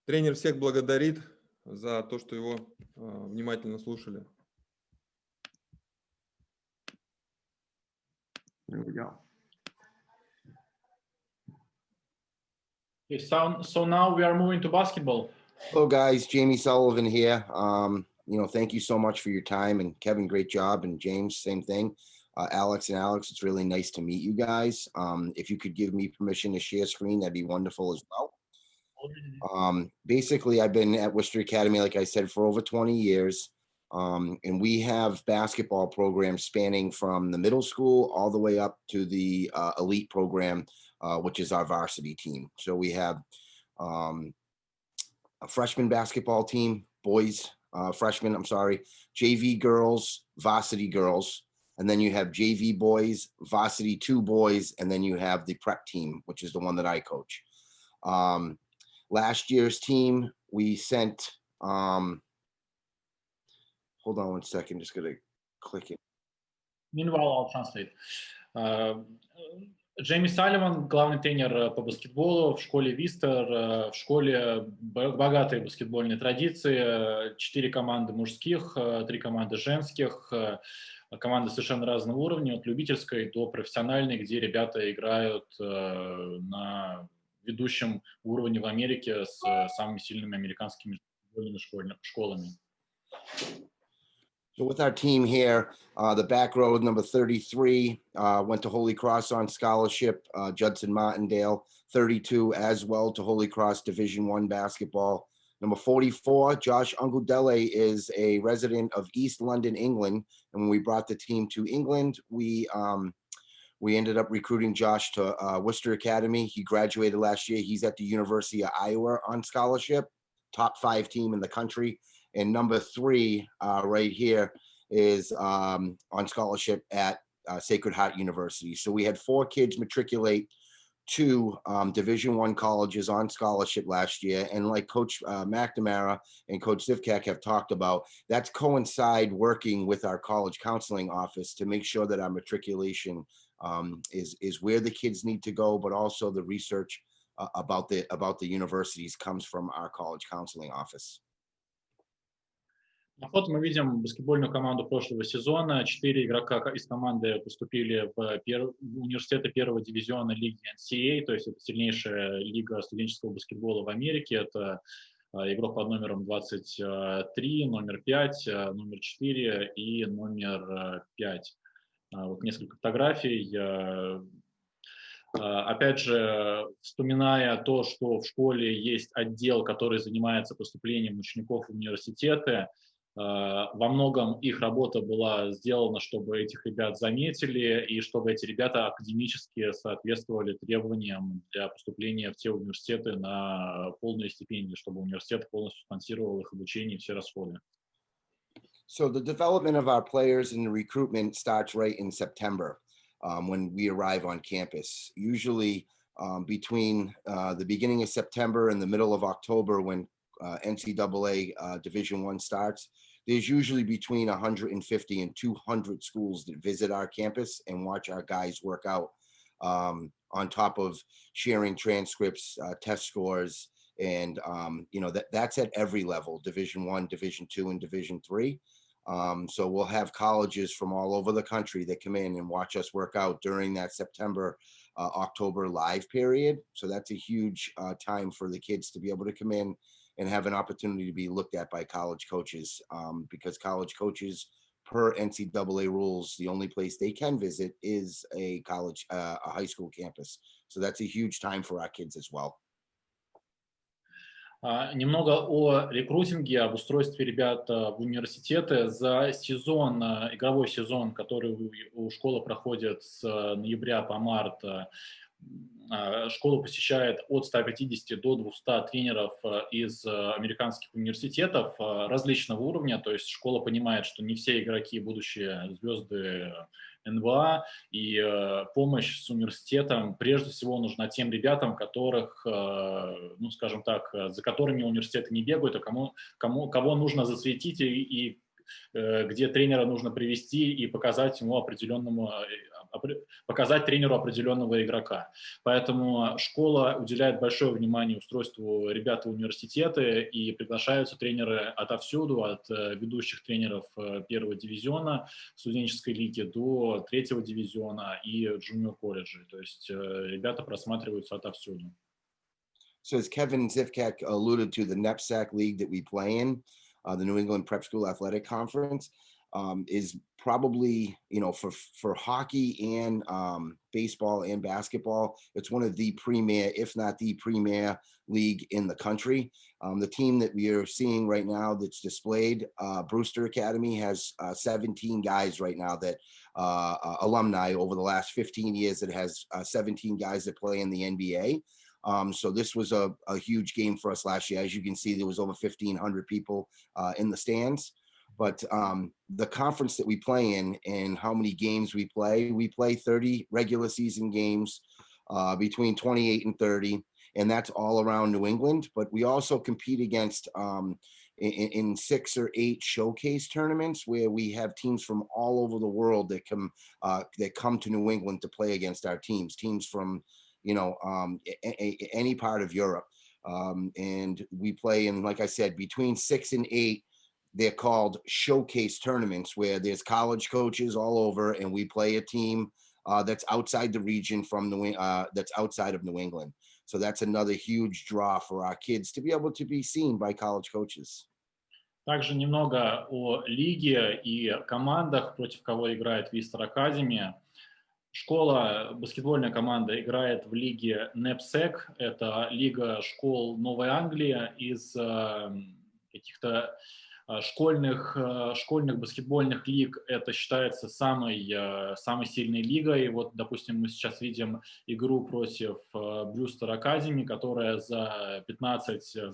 [SPEAKER 7] Тренер всех благодарит за то, что его внимательно слушали.
[SPEAKER 2] There we go.
[SPEAKER 4] Okay, so now we are moving to basketball.
[SPEAKER 3] Hello, guys. Jamie Sullivan here. You know, thank you so much for your time. And Kevin, great job. And James, same thing. Alex, it's really nice to meet you guys. If you could give me permission to share screen, that'd be wonderful as well. Basically, I've been at Worcester Academy, like I said, for over 20 years. And we have basketball programs spanning from the middle school all the way up to the elite program, which is our varsity team. So we have a freshman basketball team, boys freshmen, I'm sorry, JV girls, varsity girls, and then you have JV boys, varsity 2 boys, and then you have the prep team, which is the one that I coach. Last year's team, we sent, hold on one second, just gonna click it.
[SPEAKER 4] Meanwhile, I'll translate. Джейми Салливан, главный тренер по баскетболу в школе Вистер, в школе богатые баскетбольные традиции, 4 команды мужских, 3 команды женских, команды совершенно разного уровня, от любительской до профессиональной, где ребята играют на ведущем уровне в Америке с самыми сильными американскими баскетбольными школами.
[SPEAKER 3] So with our team here, the back row, number 33, went to Holy Cross on scholarship, Judson Martindale, 32 as well to Holy Cross Division I basketball. Number 44, Josh Ungudele is a resident of East London, England. And when we brought the team to England, we ended up recruiting Josh to Worcester Academy. He graduated last year. He's at the University of Iowa on scholarship, top 5 team in the country. And number 3 right here is on scholarship at Sacred Heart University. So we had 4 kids matriculate to Division I colleges on scholarship last year. And like Coach McNamara and Coach Zivkak have talked about, that's coincide working with our college counseling office to make sure that our matriculation is where the kids need to go, but also the research about the universities comes from our college counseling office.
[SPEAKER 4] На фото мы видим баскетбольную команду прошлого сезона. 4 игрока из команды поступили в университеты первого дивизиона лиги NCAA, то есть это сильнейшая лига студенческого баскетбола в Америке. Это игрок под номером 23, номер 5, номер 4 и номер 5. Вот несколько фотографий. Опять же, вспоминая то, что в школе есть отдел, который занимается поступлением учеников в университеты, во многом их работа была сделана, чтобы этих ребят заметили и чтобы эти ребята академически соответствовали требованиям для поступления в те университеты на полные стипендии, чтобы университет полностью спонсировал их обучение и все расходы.
[SPEAKER 3] So the development of our players and the recruitment starts right in September when we arrive on campus. Usually between the beginning of September and the middle of October when NCAA Division I starts, there's usually between 150 and 200 schools that visit our campus and watch our guys work out, on top of sharing transcripts, test scores, and that's at every level, Division I, Division II, and Division III. So we'll have colleges from all over the country that come in and watch us work out during that September, October live period. So that's a huge time for the kids to be able to come in and have an opportunity to be looked at by college coaches, because college coaches, per NCAA rules, the only place they can visit is a high school campus. So that's a huge time for our kids as well.
[SPEAKER 4] Немного о рекрутинге, об устройстве ребят в университеты. За сезон, игровой сезон, который у школы проходит с ноября по март, школу посещает от 150 до 200 тренеров из американских университетов различного уровня. То есть школа понимает, что не все игроки будущие звезды НБА, и помощь с университетом прежде всего нужна тем ребятам, которых, ну, скажем так, за которыми университеты не бегают, а кого нужно засветить и где тренера нужно привести и показать тренеру определенного игрока. Поэтому школа уделяет большое внимание устройству ребят в университеты, и приглашаются тренеры отовсюду, от ведущих тренеров первого дивизиона студенческой лиги до третьего дивизиона и джуниор-колледжей. То есть ребята просматриваются отовсюду.
[SPEAKER 3] So as Kevin Zivkak alluded to, the NEPSAC league that we play in, the New England Prep School Athletic Conference, is probably, for hockey and baseball and basketball, it's one of the premier, if not the premier league in the country. The team that we are seeing right now that's displayed, Worcester Academy, has 17 guys right now that alumni over the last 15 years that has 17 guys that play in the NBA. So this was a huge game for us last year. As you can see, there was over 1,500 people in the stands. But the conference that we play in and how many games we play 30 regular season games between 28 and 30. And that's all around New England. But we also compete against in 6 or 8 showcase tournaments where we have teams from all over the world that come to New England to play against our teams from, you know, any part of Europe. And we play in, like I said, between 6 and 8. They're called showcase tournaments where there's college coaches all over, and we play a team that's outside the region from that's outside of New England. So that's another huge draw for our kids to be able to be seen by college coaches.
[SPEAKER 4] Также немного о лиге и командах, против кого играет Worcester Academy. Школа, баскетбольная команда, играет в лиге NEPSEC. Это лига школ Новой Англии из каких-то школьных баскетбольных лиг. Это считается самой сильной лигой. И вот, допустим, мы сейчас видим игру против Worcester Academy, которая за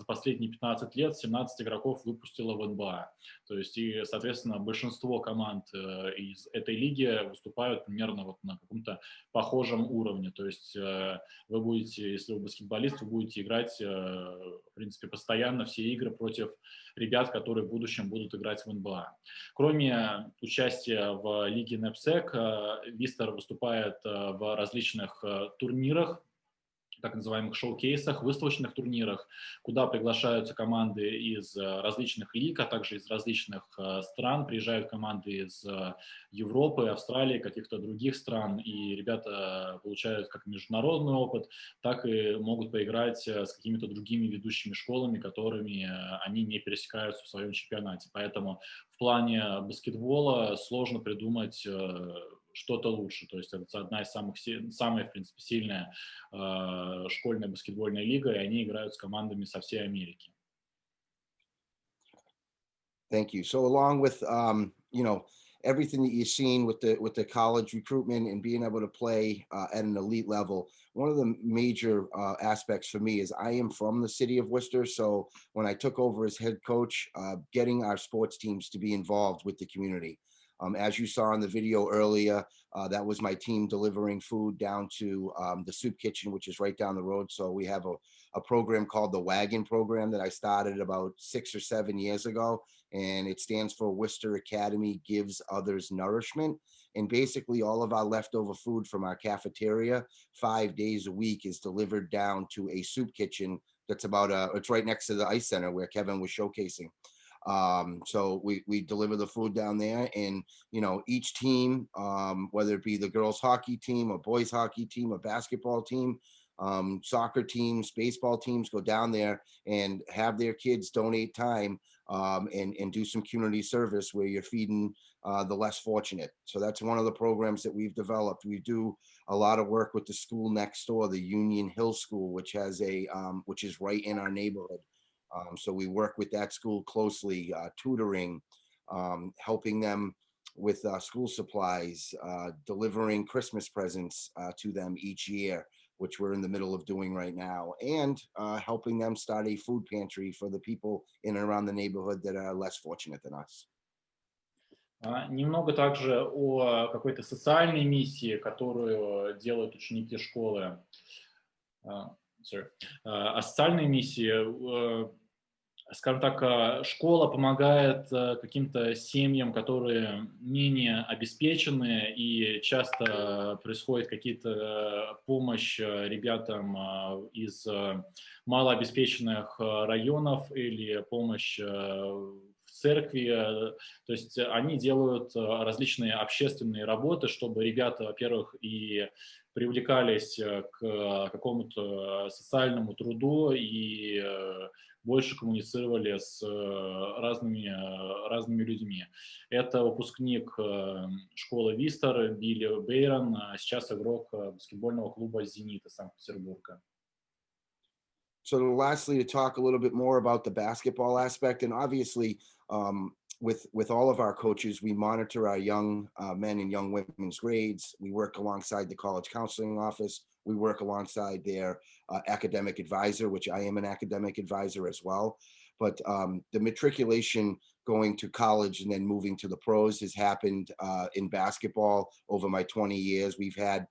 [SPEAKER 4] последние 15 лет 17 игроков выпустила в НБА. То есть, и, соответственно, большинство команд из этой лиги выступают примерно вот на каком-то похожем уровне. То есть вы будете, если вы баскетболист, вы будете играть, в принципе, постоянно все игры против ребят, которые в будущем будут играть в НБА. Кроме участия в лиге NEPSEC, Worcester выступает в различных турнирах, так называемых шоу-кейсах, выставочных турнирах, куда приглашаются команды из различных лиг, а также из различных стран. Приезжают команды из Европы, Австралии, каких-то других стран, и ребята получают как международный опыт, так и могут поиграть с какими-то другими ведущими школами, которыми они не пересекаются в своем чемпионате. Поэтому в плане баскетбола сложно придумать что-то лучше. То есть это одна из самая, в принципе, сильная школьная баскетбольная лига, и они играют с командами со всей Америки.
[SPEAKER 3] Thank you. So along with, you know, everything that you've seen with the college recruitment and being able to play at an elite level, one of the major aspects for me is I am from the city of Worcester. So when I took over as head coach, getting our sports teams to be involved with the community. As you saw in the video earlier, that was my team delivering food down to the soup kitchen, which is right down the road. So we have a program called the Wagon Program that I started about 6 or 7 years ago. And it stands for Worcester Academy Gives Others Nourishment. And basically all of our leftover food from our cafeteria 5 days a week is delivered down to a soup kitchen that's it's right next to the ice center where Kevin was showcasing. So we deliver the food down there, and, you know, each team, whether it be the girls hockey team, a boys hockey team, a basketball team, soccer teams, baseball teams go down there and have their kids donate time and do some community service where you're feeding the less fortunate. So that's one of the programs that we've developed. We do a lot of work with the school next door, the Union Hill School, which has which is right in our neighborhood. So we work with that school closely, tutoring, helping them with school supplies, delivering Christmas presents to them each year, which we're in the middle of doing right now, and helping them start a food pantry for the people in and around the neighborhood that are less fortunate than us.
[SPEAKER 4] Немного также о какой-то социальной миссии, которую делают ученики школы. О социальной миссии, скажем так, школа помогает каким-то семьям, которые менее обеспечены, и часто происходит какие-то помощь ребятам из малообеспеченных районов или помощь в церкви. То есть они делают различные общественные работы, чтобы ребята, во-первых, и привлекались к какому-то социальному труду и больше коммуницировали с разными людьми. Это выпускник школы Worcester Билли Бейрон, сейчас игрок баскетбольного клуба «Зенит» из Санкт-Петербурга.
[SPEAKER 3] So lastly, to talk a little bit more about the basketball aspect, and obviously with all of our coaches, we monitor our young men and young women's grades. We work alongside the college counseling office. We work alongside their academic advisor, which I am an academic advisor as well. But the matriculation going to college and then moving to the pros has happened in basketball over my 20 years. We've had,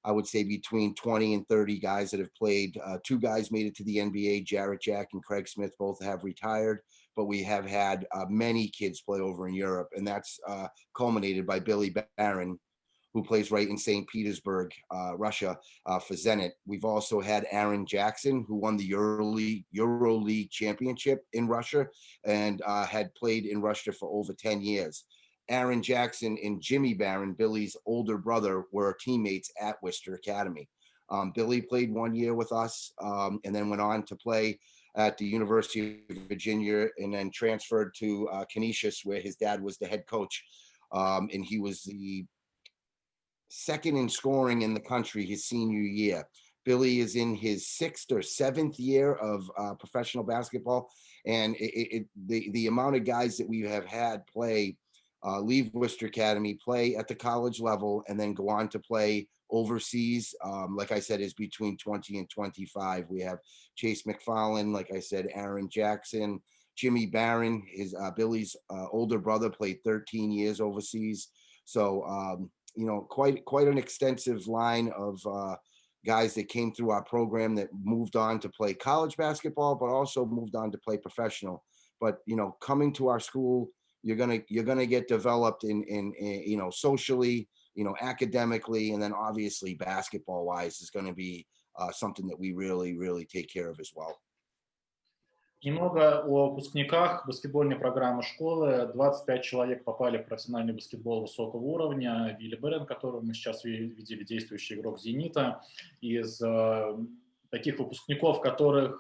[SPEAKER 3] I would say, between 20 and 30 guys that have played. 2 guys made it to the NBA, Jarrett Jack and Craig Smith, both have retired, but we have had many kids play over in Europe, and that's culminated by Billy Barron, who plays right in St. Petersburg, Russia, for Zenit. We've also had Aaron Jackson, who won the EuroLeague championship in Russia and had played in Russia for over 10 years. Aaron Jackson and Jimmy Barron, Billy's older brother, were teammates at Worcester Academy. Billy played 1 year with us and then went on to play at the University of Virginia and then transferred to Canisius, where his dad was the head coach. And he was the second in scoring in the country his senior year. Billy is in his 6th or 7th year of professional basketball. And the amount of guys that we have had play, leave Worcester Academy, play at the college level, and then go on to play overseas, like I said, is between 20 and 25. We have Chase McFarland, like I said, Aaron Jackson, Jimmy Barron, Billy's older brother, played 13 years overseas. So, you know, quite an extensive line of guys that came through our program that moved on to play college basketball, but also moved on to play professional. But, you know, coming to our school, you're gonna get developed in you know, socially, you know, academically, and then obviously basketball wise is going to be something that we really take care of as well.
[SPEAKER 4] Немного о выпускниках баскетбольной программы школы. 25 человек попали в профессиональный баскетбол высокого уровня. Вилли Берен, которого мы сейчас видели, действующий игрок «Зенита». Из таких выпускников, которые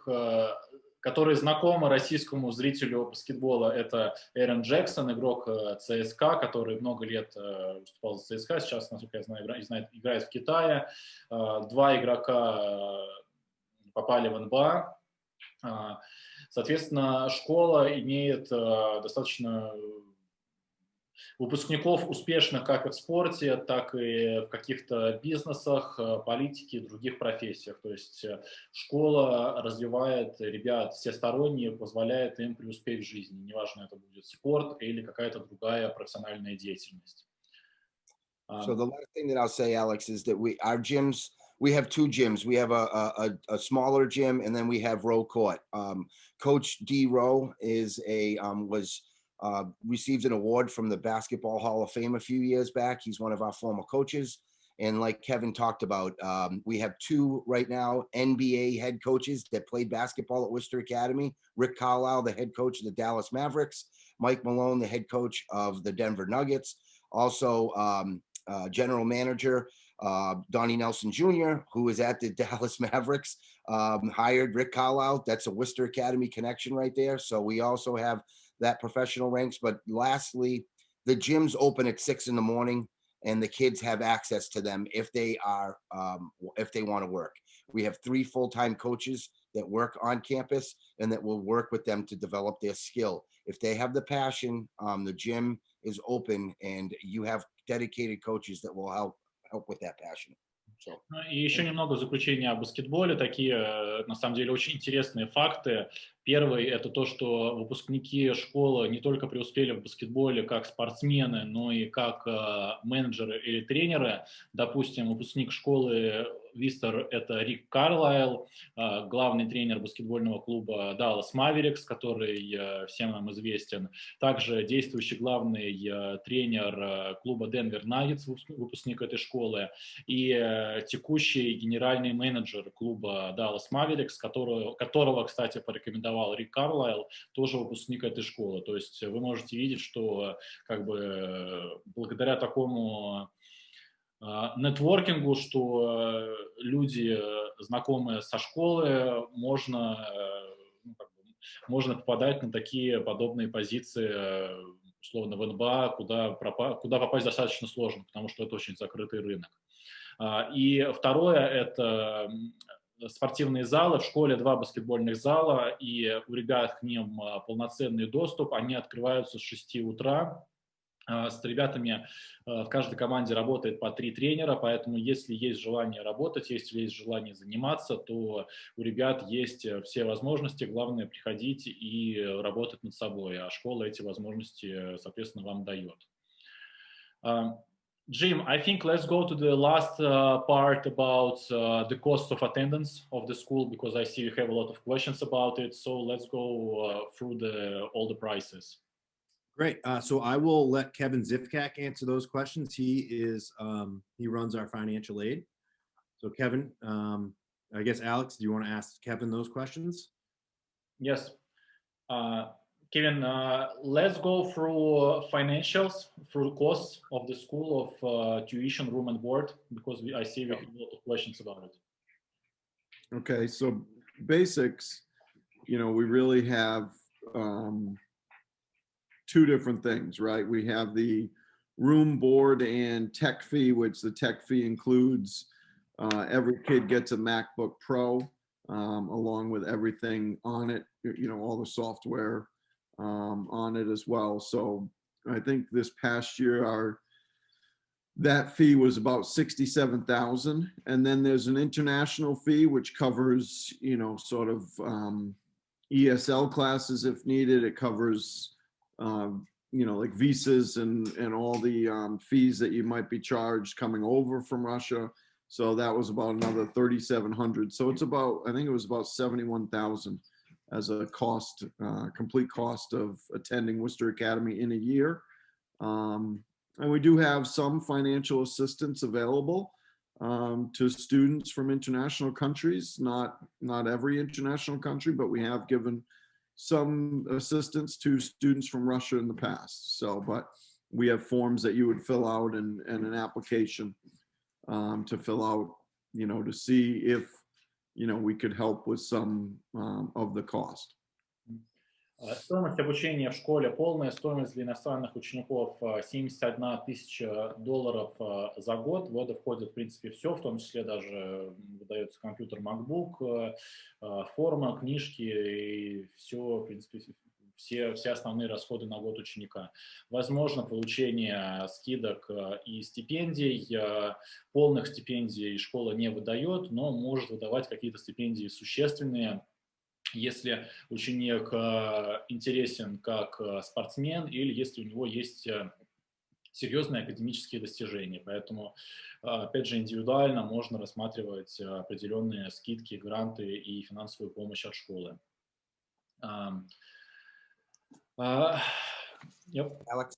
[SPEAKER 4] знакомы российскому зрителю баскетбола, это Эрон Джексон, игрок ЦСКА, который много лет выступал за ЦСКА, сейчас, насколько я знаю, играет в Китае. 2 игрока попали в НБА. Соответственно, школа имеет достаточно выпускников успешных как и в спорте, так и в каких-то бизнесах, политике и других профессиях. То есть школа развивает ребят всесторонне, позволяет им преуспеть в жизни. Неважно, это будет спорт или какая-то другая профессиональная деятельность.
[SPEAKER 3] So the last thing that I'll say, Alex, is that our gyms, we have 2 gyms. We have a smaller gym, and then we have Row Court. Coach D. Rowe is received an award from the Basketball Hall of Fame a few years back. He's one of our former coaches. And like Kevin talked about, we have 2 right now NBA head coaches that played basketball at Worcester Academy. Rick Carlisle, the head coach of the Dallas Mavericks. Mike Malone, the head coach of the Denver Nuggets. Also, general manager Donnie Nelson Jr., who is at the Dallas Mavericks, hired Rick Carlisle. That's a Worcester Academy connection right there. So we also have that professional ranks. But lastly, the gyms open at 6 in the morning, and the kids have access to them if they want to work. We have 3 full-time coaches that work on campus and that will work with them to develop their skill. If they have the passion, the gym is open, and you have dedicated coaches that will help with that passion. So.
[SPEAKER 4] И еще немного заключения о баскетболе. Такие, на самом деле, очень интересные факты. Первый – это то, что выпускники школы не только преуспели в баскетболе как спортсмены, но и как менеджеры или тренеры. Допустим, выпускник школы Worcester – это Рик Карлайл, главный тренер баскетбольного клуба Dallas Mavericks, который всем нам известен. Также действующий главный тренер клуба Denver Nuggets, выпускник этой школы. И текущий генеральный менеджер клуба Dallas Mavericks, которого, кстати, порекомендовал Рик Карлайл, тоже выпускник этой школы. То есть вы можете видеть, что как бы благодаря такому нетворкингу, что люди, знакомые со школы, можно попадать на такие подобные позиции, условно, в НБА, куда попасть достаточно сложно, потому что это очень закрытый рынок. И второе – это спортивные залы, в школе 2 баскетбольных зала, и у ребят к ним полноценный доступ, они открываются с 6 утра. С ребятами в каждой команде работает по 3 тренера, поэтому если есть желание работать, если есть желание заниматься, то у ребят есть все возможности, главное приходить и работать над собой, а школа эти возможности, соответственно, вам дает. Jim, I think let's go to the last part about the cost of attendance of the school, because I see you have a lot of questions about it. So let's go through all the prices.
[SPEAKER 1] Great. So I will let Kevin Zifkak answer those questions. He runs our financial aid. So Kevin, I guess, Alex, do you want to ask Kevin those questions?
[SPEAKER 4] Yes. Kevin, let's go through financials, through costs of the school of tuition, room and board, because I see we have a lot of questions about it.
[SPEAKER 2] Okay, so basics, we really have 2 different things, right? We have the room, board, and tech fee, which the tech fee includes every kid gets a MacBook Pro along with everything on it, all the software on it as well. So I think this past year that fee was about $67,000, and then there's an international fee which covers sort of ESL classes if needed. It covers like visas and all the fees that you might be charged coming over from Russia. So that was about another $3,700. So it's I think it was about $71,000 as a cost, complete cost of attending Worcester Academy in a year. And we do have some financial assistance available to students from international countries, not every international country, but we have given some assistance to students from Russia in the past. So, but we have forms that you would fill out and an application to fill out, to see if, we could help with some of the cost.
[SPEAKER 4] Стоимость обучения в школе, полная стоимость для иностранных учеников $71 000 за год. В это входит, в принципе, все, в том числе даже выдается компьютер MacBook, форма, книжки и все, в принципе, все основные расходы на год ученика. Возможно получение скидок и стипендий. Полных стипендий школа не выдает, но может выдавать какие-то стипендии существенные, если ученик интересен как спортсмен или если у него есть серьезные академические достижения. Поэтому, опять же, индивидуально можно рассматривать определенные скидки, гранты и финансовую помощь от школы.
[SPEAKER 3] Yep. Alex,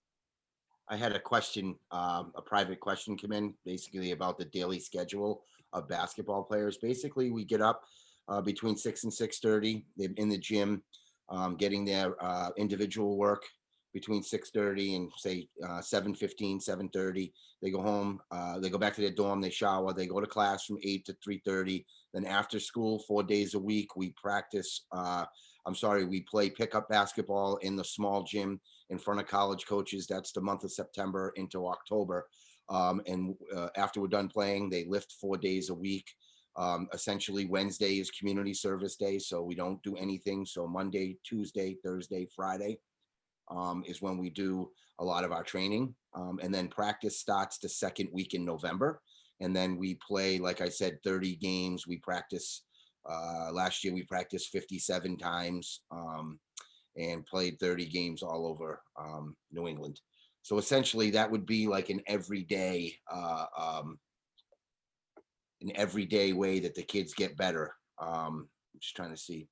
[SPEAKER 3] I had a question, a private question come in, basically about the daily schedule of basketball players. Basically, we get up between 6 and 6:30 in the gym, getting their individual work between 6:30 and say 7:15, 7:30. They go home, they go back to their dorm, they shower, they go to class from 8 to 3:30. Then after school, 4 days a week, we practice. We play pickup basketball in the small gym in front of college coaches. That's the month of September into October. And after we're done playing, they lift 4 days a week. Essentially, Wednesday is community service day, so we don't do anything. So Monday, Tuesday, Thursday, Friday is when we do a lot of our training. And then practice starts the second week in November. And then we play, like I said, 30 games. We practice. Last year we practiced 57 times and played 30 games all over New England. So essentially that would be like an everyday way that the kids get better. I'm just trying to see.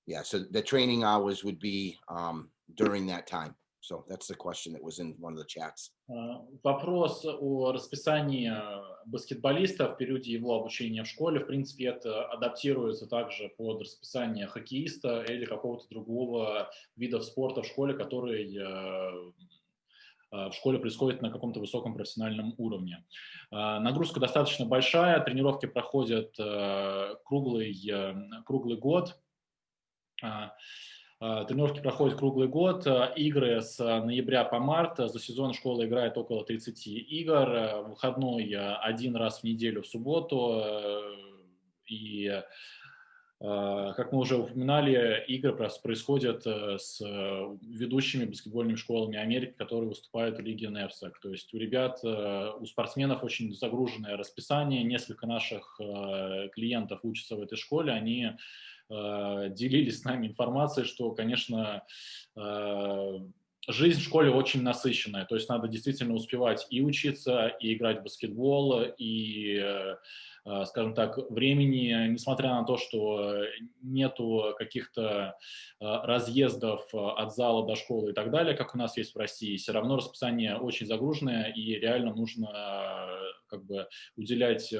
[SPEAKER 3] Yeah, so the training hours would be during that time. So that's the question that was in one of the chats.
[SPEAKER 4] Вопрос о расписании баскетболиста в периоде его обучения в школе. В принципе, это адаптируется также под расписание хоккеиста или какого-то другого вида спорта в школе, который в школе происходит на каком-то высоком профессиональном уровне. Нагрузка достаточно большая, тренировки проходят круглый год. Тренировки проходят круглый год, игры с ноября по март, за сезон школа играет около 30 игр, выходной 1 раз в неделю в субботу, И как мы уже упоминали, игры происходят с ведущими баскетбольными школами Америки, которые выступают в лиге NEFSAC. То есть у ребят, у спортсменов очень загруженное расписание. Несколько наших клиентов учатся в этой школе. Они делились с нами информацией, что, конечно, жизнь в школе очень насыщенная. То есть надо действительно успевать и учиться, и играть в баскетбол, и скажем так, времени, несмотря на то, что нету каких-то разъездов от зала до школы и так далее, как у нас есть в России, все равно расписание очень загруженное, и реально нужно как бы уделять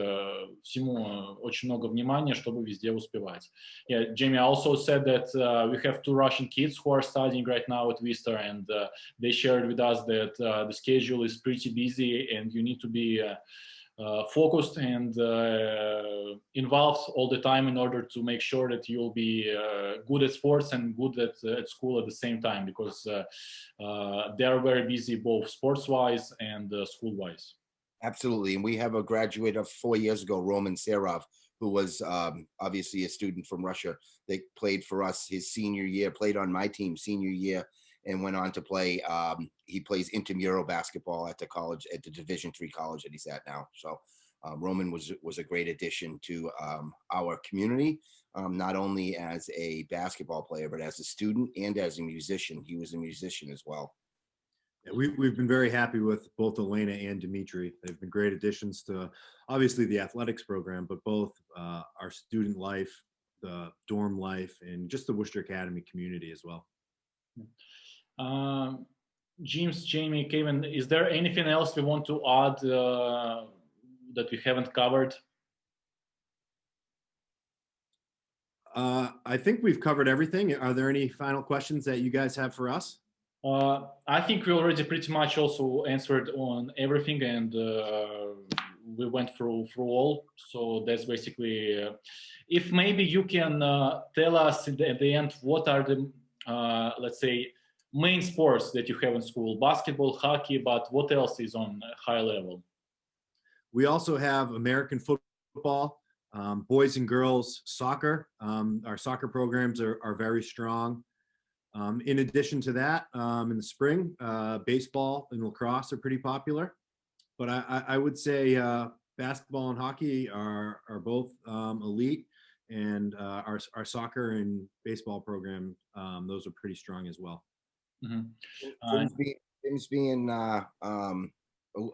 [SPEAKER 4] всему очень много внимания, чтобы везде успевать. Yeah, Jamie also said that we have two Russian kids who are studying right now at Worcester, and they shared with us that the schedule is pretty busy, and you need to be focused and involved all the time in order to make sure that you'll be good at sports and good at school at the same time, because they are very busy both sports-wise and school-wise.
[SPEAKER 3] Absolutely. And we have a graduate of 4 years ago, Roman Serov, who was obviously a student from Russia. They played for us his senior year, played on my team senior year, and went on to play. He plays intramural basketball at the college, at the Division III college that he's at now. So Roman was a great addition to our community, not only as a basketball player, but as a student and as a musician. He was a musician as well.
[SPEAKER 1] Yeah, we've been very happy with both Elena and Dimitri. They've been great additions to obviously the athletics program, but both our student life, the dorm life, and just the Worcester Academy community as well.
[SPEAKER 4] James, Jamie, Kevin, is there anything else we want to add that we haven't covered?
[SPEAKER 1] I think we've covered everything. Are there any final questions that you guys have for us?
[SPEAKER 4] I think we already pretty much also answered on everything, and we went through all. So that's basically, if maybe you can tell us at the end, what are the, let's say, main sports that you have in school? Basketball, hockey, but what else is on a high level?
[SPEAKER 1] We also have American football, boys and girls soccer. Our soccer programs are very strong. In addition to that, in the spring, baseball and lacrosse are pretty popular. But I would say basketball and hockey are both elite, and our soccer and baseball program, those are pretty strong as well.
[SPEAKER 4] Mm-hmm.
[SPEAKER 3] Tim's being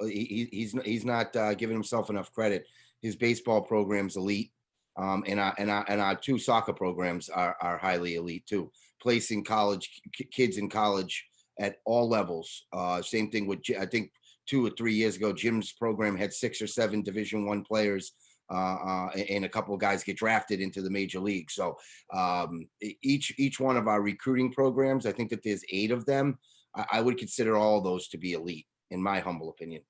[SPEAKER 3] he's not giving himself enough credit. His baseball program's elite, and our two soccer programs are highly elite too. Placing college kids in college at all levels. Same thing with, I think 2 or 3 years ago, Jim's program had 6 or 7 Division I players, and a couple of guys get drafted into the major league. So each one of our recruiting programs, I think that there's 8 of them. I would consider all of those to be elite, in my humble opinion.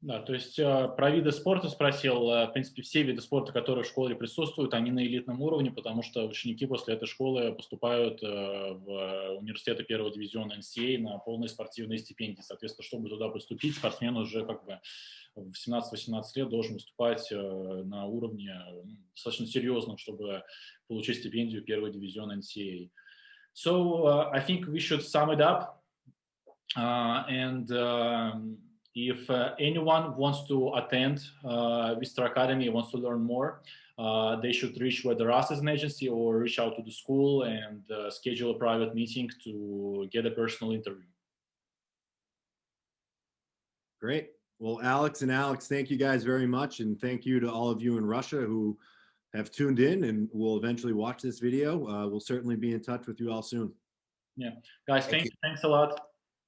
[SPEAKER 4] Да, то есть про виды спорта спросил. В принципе, все виды спорта, которые в школе присутствуют, они на элитном уровне, потому что ученики после этой школы поступают в университеты первого дивизиона NCAA на полные спортивные стипендии. Соответственно, чтобы туда поступить, спортсмен уже как бы в 17-18 лет должен выступать на уровне достаточно серьезном, чтобы получить стипендию первого дивизиона NCAA. So I think we should sum it up, and if anyone wants to attend Worcester Academy, wants to learn more, they should reach whether us as an agency or reach out to the school and schedule a private meeting to get a personal interview.
[SPEAKER 1] Great. Well, Alex, thank you guys very much. And thank you to all of you in Russia who have tuned in and will eventually watch this video. We'll certainly be in touch with you all soon.
[SPEAKER 4] Yeah, guys, thanks a lot.